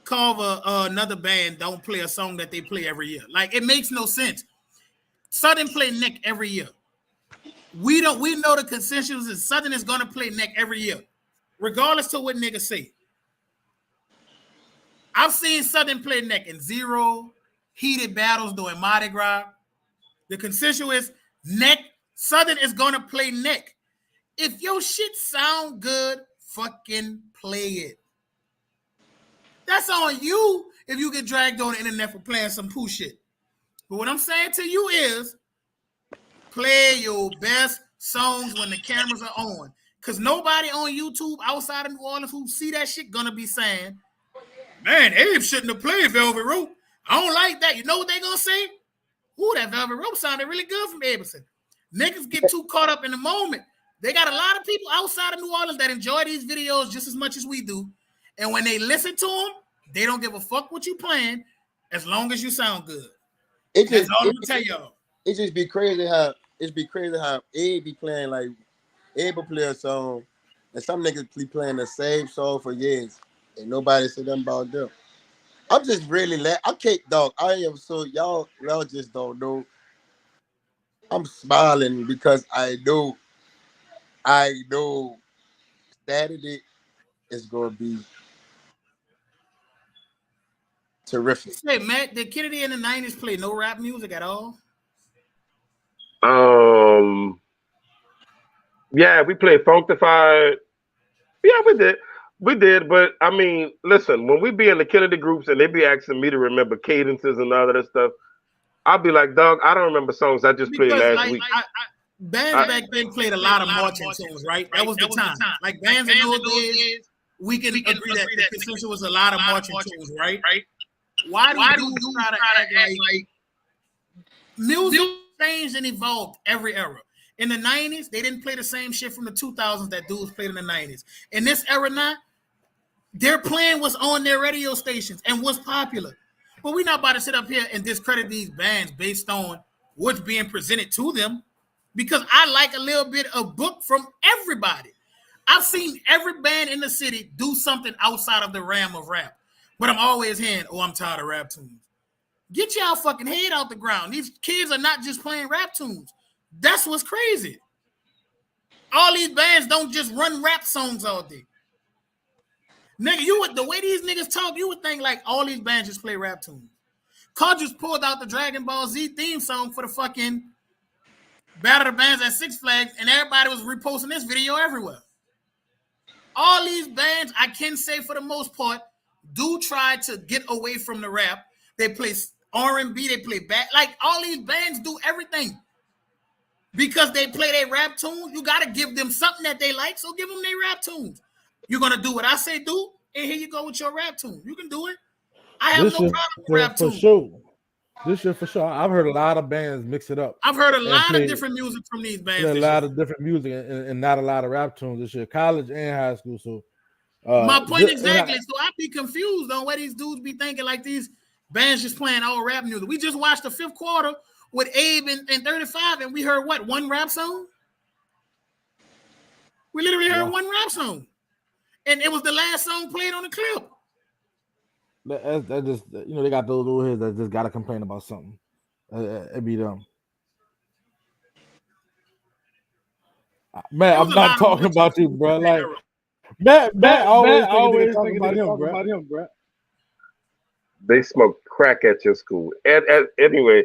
Carver another band don't play a song that they play every year. Like it makes no sense. Southern play Neck every year. We don't. We know the consensus is Southern is gonna play Neck every year, regardless to what niggas say. I've seen Southern play Neck in zero heated battles during Mardi Gras. The consensus is Neck. Southern is gonna play Neck. If your shit sound good, fucking play it. That's on you if you get dragged on the internet for playing some poo shit. But what I'm saying to you is play your best songs when the cameras are on. Because nobody on YouTube outside of New Orleans who see that shit gonna be saying, man, Abe shouldn't have played Velvet Rope. I don't like that. You know what they gonna say? Ooh, that Velvet Rope sounded really good from Abelson. Niggas get too caught up in the moment. They got a lot of people outside of New Orleans that enjoy these videos just as much as we do. And when they listen to them, they don't give a fuck what you playing as long as you sound good. It That's just all I'm gonna tell y'all. it just be crazy how Abe be playing like Abe will play a song and some niggas be playing the same song for years and nobody said nothing about them. I'm just really I can't dog. I am so y'all just don't know. I'm smiling because I know Saturday is gonna be terrific. Say, Matt, did Kennedy in the 90s play no rap music at all? Um, yeah, we played Functified. Yeah, we did. We did, but I mean, listen, when we be in the Kennedy groups and they be asking me to remember cadences and all of that stuff, I'll be like, dog, I don't remember songs I just played Because last like week. bands back then played a lot of marching tunes, right? That was the time. Like bands in those days, we can agree that the consensus was a lot of marching tunes, right? Why do dudes try to act like music changed and evolved every era? In the 90s, they didn't play the same shit from the 2000s that dudes played in the 90s. In this era now, their plan was on their radio stations and was popular. But we're not about to sit up here and discredit these bands based on what's being presented to them because I like a little bit of book from everybody. I've seen every band in the city do something outside of the realm of rap. But I'm always hearing, oh, I'm tired of rap tunes. Get y'all fucking head out the ground. These kids are not just playing rap tunes. That's what's crazy. All these bands don't just run rap songs all day. Nigga, the way these niggas talk, you would think like all these bands just play rap tunes. Carl just pulled out the Dragon Ball Z theme song for the fucking Battle of the Bands at Six Flags, and everybody was reposting this video everywhere. All these bands, I can say for the most part, do try to get away from the rap. They play R&B, they play back. Like all these bands do everything. Because they play their rap tunes, you got to give them something that they like, so give them their rap tunes. You're going to do what I say do, and here you go with your rap tune. You can do it. I have no problem with rap tunes. Sure. This year for sure. I've heard a lot of bands mix it up. I've heard a lot of different music from these bands. A lot of different music and not a lot of rap tunes this year, college and high school. So my point exactly. So I be confused on what these dudes be thinking like these bands just playing all rap music. We just watched the fifth quarter with Abe and 35, and we heard what, one rap song? We literally heard one rap song. And it was the last song played on the clip. That just, they got those little heads that just got to complain about something. It be them. Man, I'm not talking about you, bro. Like, Matt always talking about him, bro. They smoke crack at your school. Anyway.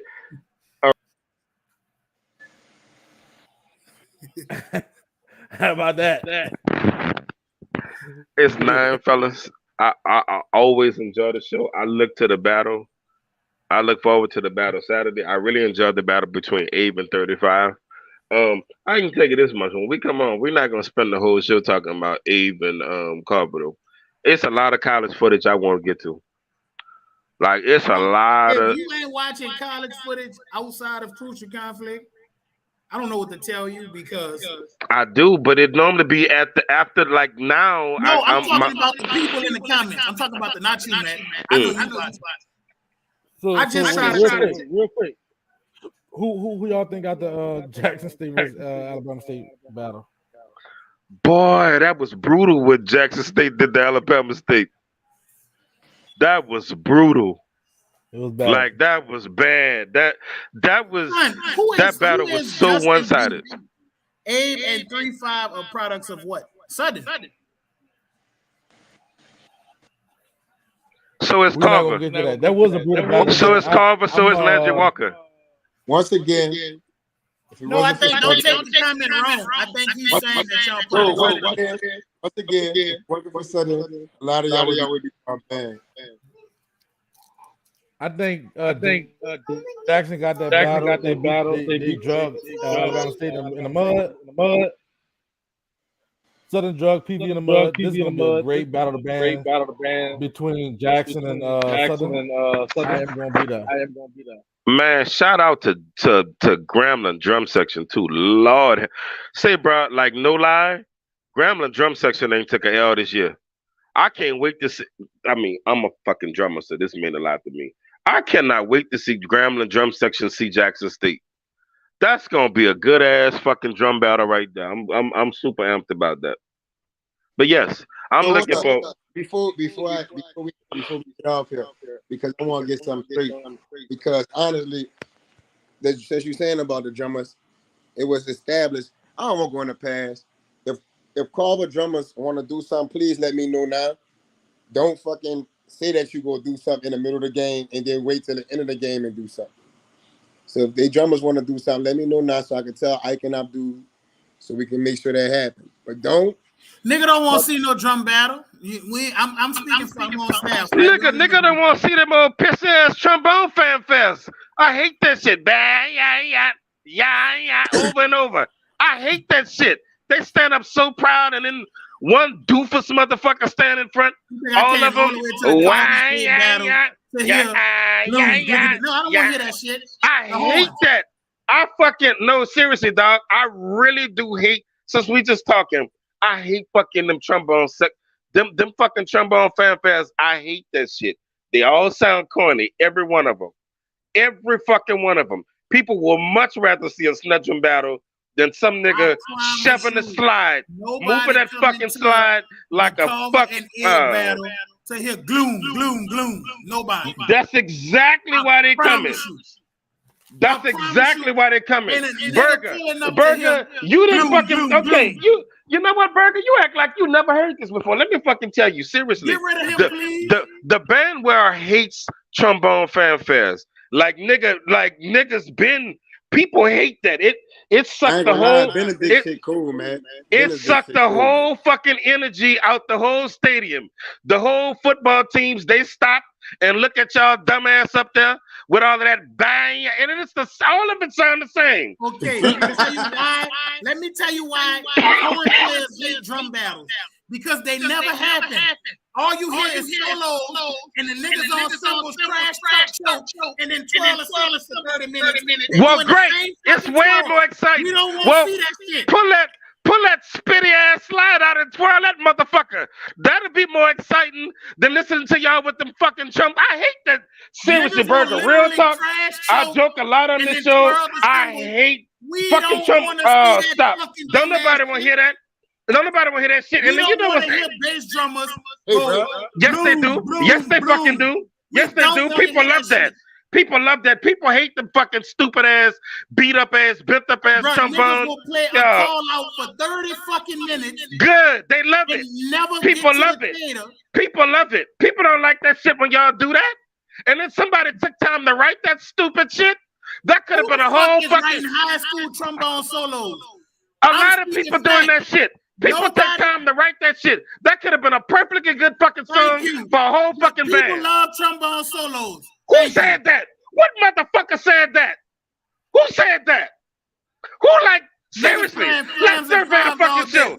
How about that? It's 9, fellas. I always enjoy the show. I look to the battle. I look forward to the battle Saturday. I really enjoyed the battle between Abe and 35. I can take it this much. When we come on, we're not gonna spend the whole show talking about Abe and Carpenter. It's a lot of college footage I want to get to. Like it's a lot If of. you ain't watching college footage outside of Crucial Conflict, I don't know what to tell you because I do, but it normally be at the after like now. no, I'm I'm my, talking about the people in the comments. I'm talking about the not you, Matt. I know mm. you watch. So, I so just try to real quick. Who y'all think got the Jackson State versus Alabama State battle? Boy, that was brutal what Jackson State did to Alabama State. That was brutal. It was bad. Like that was bad. That was that who battle was is so Justin one sided. Bieber? Abe and 3-5 are products of what? Sudden. So it's We're not Carver. gonna get to that. That was a brutal battle. So but it's Carver. So it's Landry Walker. Once again, if it No, I wasn't think for don't Southern, take the comment wrong. I think he's saying that y'all Whoa, products. whoa, once again, if it wasn't for Southern, a lot of y'all would be my fan. I think Jackson got that battle. They drugged Alabama State in the mud. Southern drug PV in the mud. This is gonna be a great battle of the band between Jackson and Southern. I am gonna be there. Man, shout out to Gremlin drum section too. Lord, say bro, like no lie, Gremlin drum section ain't took a L this year. I can't wait to see. I mean, I'm a fucking drummer, so this means a lot to me. I cannot wait to see Gremlin drum section see Jackson State. That's gonna be a good ass fucking drum battle right there. I'm super amped about that. But yes, I'm So looking for. before we get off here, because I want to get something straight. Because honestly, since you're saying about the drummers, it was established. I don't want to go in the past. If Carver drummers want to do something, please let me know now. Don't fucking say that you go do something in the middle of the game and then wait till the end of the game and do something. So if they drummers want to do something, let me know now so I can tell Ike and Abdul so we can make sure that happens. But don't. Nigga don't want to see no drum battle. I'm speaking for my own staff. Nigga don't want to see them old piss ass trombone fan fest. I hate that shit. Yeah, over and over. I hate that shit. They stand up so proud and then one doofus motherfucker stand in front. All of them. No, I don't want to hear that shit. I hate that. I fucking no, seriously, dog. I really do hate. Since we just talking, I hate fucking them trombone them fucking trombone fanfares. I hate that shit. They all sound corny, every one of them. Every fucking one of them. People will much rather see a snudging battle than some nigga shoving the slide, moving that fucking slide like a fucking battle to hear gloom, gloom, gloom. Nobody. That's exactly why they coming. That's exactly why they're coming. Burger, you didn't fucking okay. You know what, Burger? You act like you never heard this before. Let me fucking tell you seriously. Get rid of him, please. The bandwearer hates trombone fanfares. Like niggas been. People hate that. It sucked the whole. Shit cool, man. It sucked the whole fucking energy out the whole stadium. The whole football teams, they stopped and look at y'all dumbass up there with all of that bang, and it's all of it sound the same. Okay, let me tell you why foreign players hate drum battles. Because they never happen. All you hear is solos and the niggas on cymbals crash, choke, and then twirl us for 30 minutes. Well, great. It's way more exciting. We don't want to see that shit. Pull that spitty ass slide out and twirl that motherfucker. That'll be more exciting than listening to y'all with them fucking chump. I hate that. Seriously, Burger. Real talk. I joke a lot on this show. I hate fucking chump. Oh, stop. Don't nobody want to hear that. Don't nobody want to hear that shit. And then you know what? Bass drummers. Yes, they do. Yes, they fucking do. Yes, they do. People love that. People love that. People hate them fucking stupid ass, beat up ass, bent up ass trombones. Will play a call out for 30 fucking minutes. Good. They love it. People love it. People love it. People don't like that shit when y'all do that. And then somebody took time to write that stupid shit. That could have been a whole fucking high school trombone solos. A lot of people doing that shit. People take time to write that shit. That could have been a perfectly good fucking song for a whole fucking band. People love trombone solos. Who said that? What motherfucker said that? Who said that? Who seriously? Let's survey the fucking show.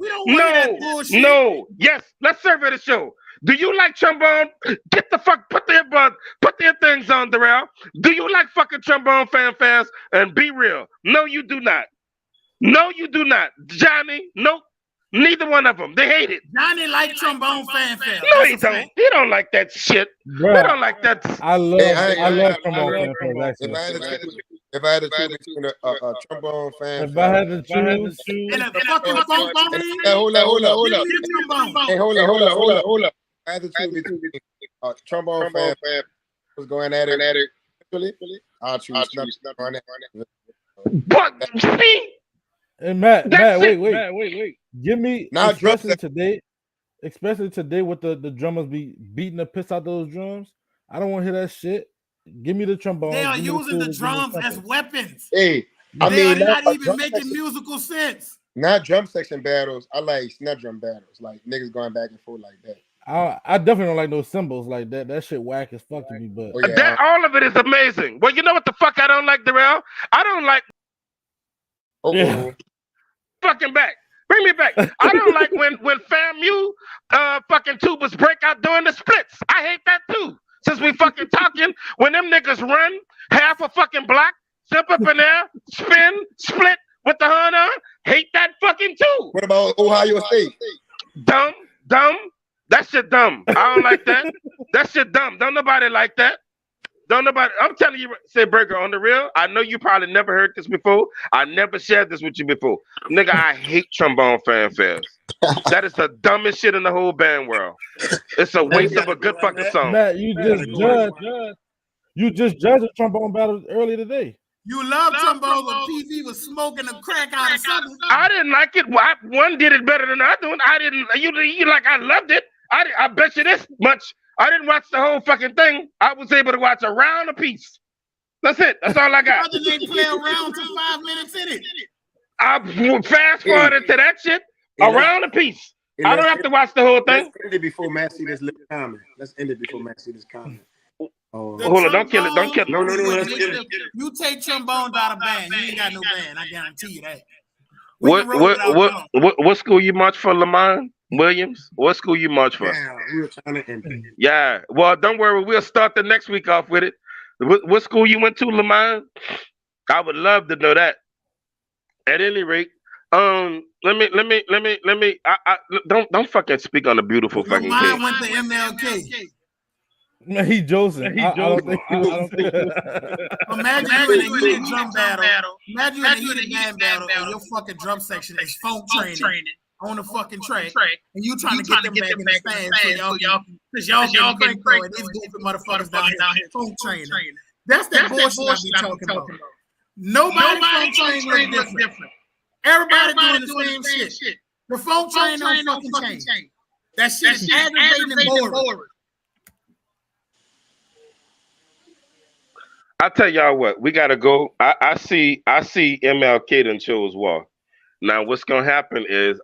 No. Yes, let's survey the show. Do you like trombone? Get the fuck, put their things on, Darrell. Do you like fucking trombone fanfares? And be real. No, you do not. No, you do not. Johnny, nope. Neither one of them. They hate it. Johnny like trombone fanfare. No, he don't. He don't like that shit. He Bruh, don't like that. I love I ain't trombone gonna fanfares actually. If I had to choose between a trombone fan, If I had to choose, And a fucking funk bone. Hey, hold up. Give me the trombone. Hey, hold up. I had to choose between a trombone fan was going at it. Actually, I'll choose nothing. But see, and Matt, That's it. wait. Give me Now especially today with the drummers be beating the piss out those drums. I don't want to hear that shit. Give me the trombone. They are give me using the flute, give me drums as trumpet. weapons. Hey, They are not even making musical sense. not drum section battles. I like snap drum battles, like niggas going back and forth like that. I definitely don't like no cymbals like that. That shit whack as fuck to me. But Oh, yeah, that all of it is amazing. Well, you know what the fuck I don't like, Darrell? I don't like yeah. fucking back. Bring me back. I don't like when FAMU fucking tubas break out doing the splits. I hate that too. Since we fucking talking, when them niggas run half a fucking block, jump up in there, spin, split with the horn on, hate that fucking too. What about Ohio State? Dumb. That shit dumb. I don't like that. That shit dumb. Don't nobody like that. Don't nobody. I'm telling you, say Burger on the real. I know you probably never heard this before. I never shared this with you before, nigga. I hate trombone fanfares. That is the dumbest shit in the whole band world. It's a waste of a good fucking song. Matt, you just judged a trombone battle earlier today. You love trombone, but PV was smoking the crack out of something. I didn't like it. One did it better than the other one. I didn't. You like I loved it. I bet you this much. I didn't watch the whole fucking thing. I was able to watch a round apiece. That's it. That's all I got. Other they play around to 5 minutes in it. I fast forwarded to that shit. A round apiece. I don't have to watch the whole thing. Let's end it before Matt see this little comment. Oh, Hold on, don't kill it. Don't kill it. No. Let's get it. You take trombones out of band, you ain't got no band. I guarantee you that. We can roll it out now. What school you march for, Lamont Williams? What school you march for? Damn, we were trying to end it. Yeah. Well, don't worry. We'll start the next week off with it. What school you went to, Lamont? I would love to know that. At any rate, let me. Don't fucking speak on the beautiful fucking Mine kid. went to MLK. Man, he Joseph. I don't think he was. Imagine you in a heated drum battle. Imagine you in a heated band battle and your fucking drum section is funk training on the fucking track, and you trying to get them back in the stand so y'all getting cranked and these goofy motherfuckers down here funk training. That's that bullshit I be talking about. Nobody funk training looks different. Everybody doing the same shit. The funk training don't fucking change. That shit is aggravating and boring. I tell y'all what, we gotta go. I see MLK done chose war. Now what's gonna happen is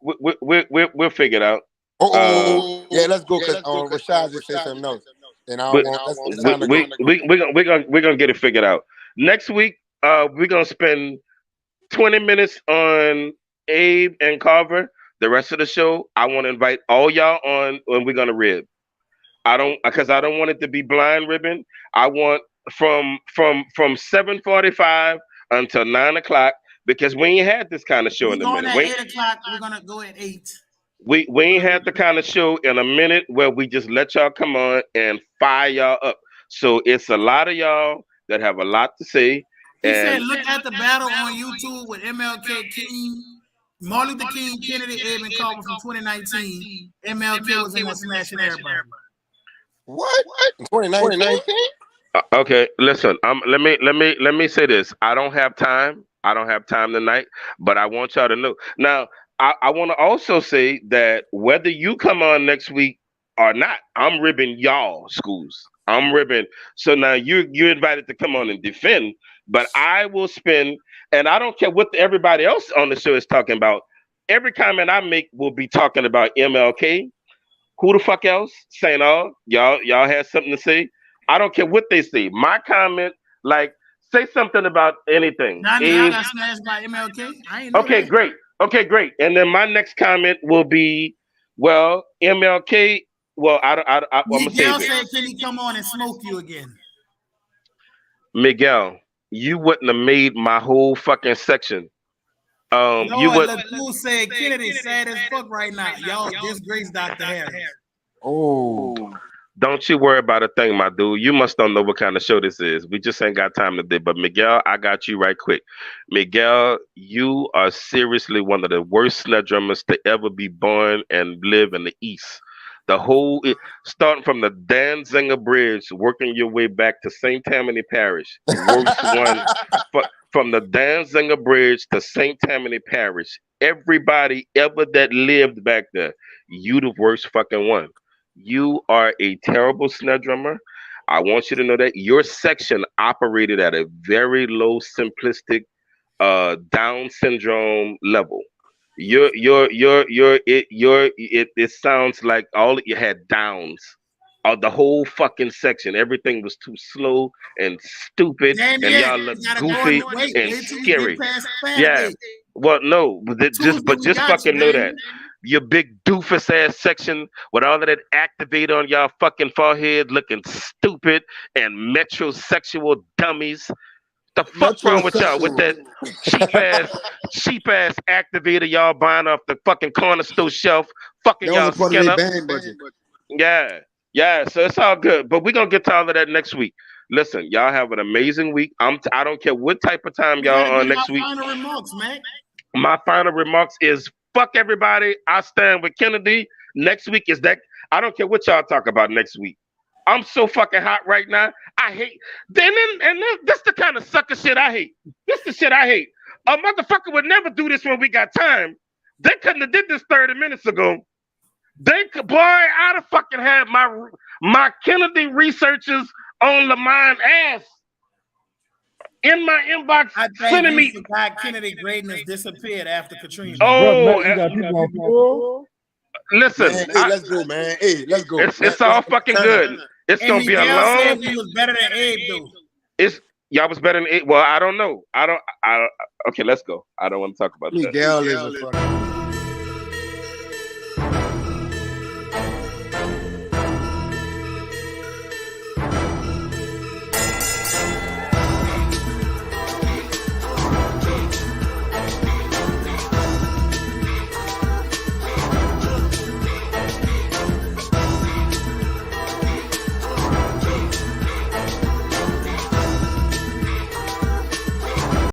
we'll figure it out. Yeah, let's go because Rashad just said something else. And I don't want we're gonna get it figured out. Next week, we're gonna spend 20 minutes on Abe and Carver. The rest of the show, I want to invite all y'all on when we're gonna rib. I don't want it to be blind ribbon. I want from 7:45 until 9 o'clock because we ain't had this kind of show in a minute. At 8 o'clock, we're gonna go at 8. We ain't had the kind of show in a minute where we just let y'all come on and fire y'all up. So it's a lot of y'all that have a lot to say. He said, look at the battle on YouTube with MLK King, Martin Luther King, Kennedy, Abe, and Carver from 2019. MLK was in there smashing everybody. What? 2019? Okay, listen. Let me say this. I don't have time tonight, but I want y'all to know. Now, I want to also say that whether you come on next week or not, I'm ribbing y'all schools. I'm ribbing. So now you're invited to come on and defend, but I will spend, and I don't care what everybody else on the show is talking about. Every comment I make will be talking about MLK. Who the fuck else? St. All, y'all have something to say? I don't care what they say. My comment, like, say something about anything. I got smashed by MLK. I ain't know okay, that. great. Okay, great. And then my next comment will be Well, MLK. Well, I'm gonna Miguel save it. said, "Can he come on and smoke you again?" Miguel, you wouldn't have made my whole fucking section. You Lord, would. Lacour said Kennedy sad as fuck right now. Y'all disgrace Dr. Harris. Oh, Don't you worry about a thing, my dude. You must don't know what kind of show this is. We just ain't got time today. But Miguel, I got you right quick. Miguel, you are seriously one of the worst snare drummers to ever be born and live in the East. Starting from the Danziger Bridge, working your way back to St. Tammany Parish, worst one. From the Danziger Bridge to St. Tammany Parish, everybody ever that lived back there, you the worst fucking one. You are a terrible snare drummer. I want you to know that your section operated at a very low simplistic Down syndrome level. It sounds like all you had downs. The whole fucking section, everything was too slow and stupid, Damn and yeah, y'all you look gotta go goofy and wait. and Wait till we get scary. past Yeah. Saturday. Well, no, Tuesday we just got you, fucking know man. that your big doofus ass section with all of that activate on y'all fucking forehead, looking stupid and metrosexual dummies. The fuck wrong with y'all with that cheap ass activator y'all buying off the fucking corner store shelf, fucking that was y'all a part of skin their up? band budget. Yeah, yeah. So it's all good, but we're gonna get to all of that next week. Listen, y'all have an amazing week. I don't care what type of time We gotta y'all give on our next week. final remarks, man. My final remarks is fuck everybody. I stand with Kennedy. Next week is that. I don't care what y'all talk about next week. I'm so fucking hot right now. I hate. This the kind of sucker shit I hate. This the shit I hate. A motherfucker would never do this when we got time. They couldn't have did this 30 minutes ago. They could, boy, I'd have fucking had my Kennedy researchers on Lamont ass in my inbox I think sending you me. forgot Kennedy greatness disappeared after Katrina. Bro, Oh, Matt, you got people on full. listen, Man, hey, let's go, man. Hey, let's go. it's all fucking good. It's And gonna be a Miguel said long. we was better than Abe, though. It's y'all was better than it. Well, I don't know. I don't. Okay, let's go. I don't want to talk about that. Miguel is a fucking.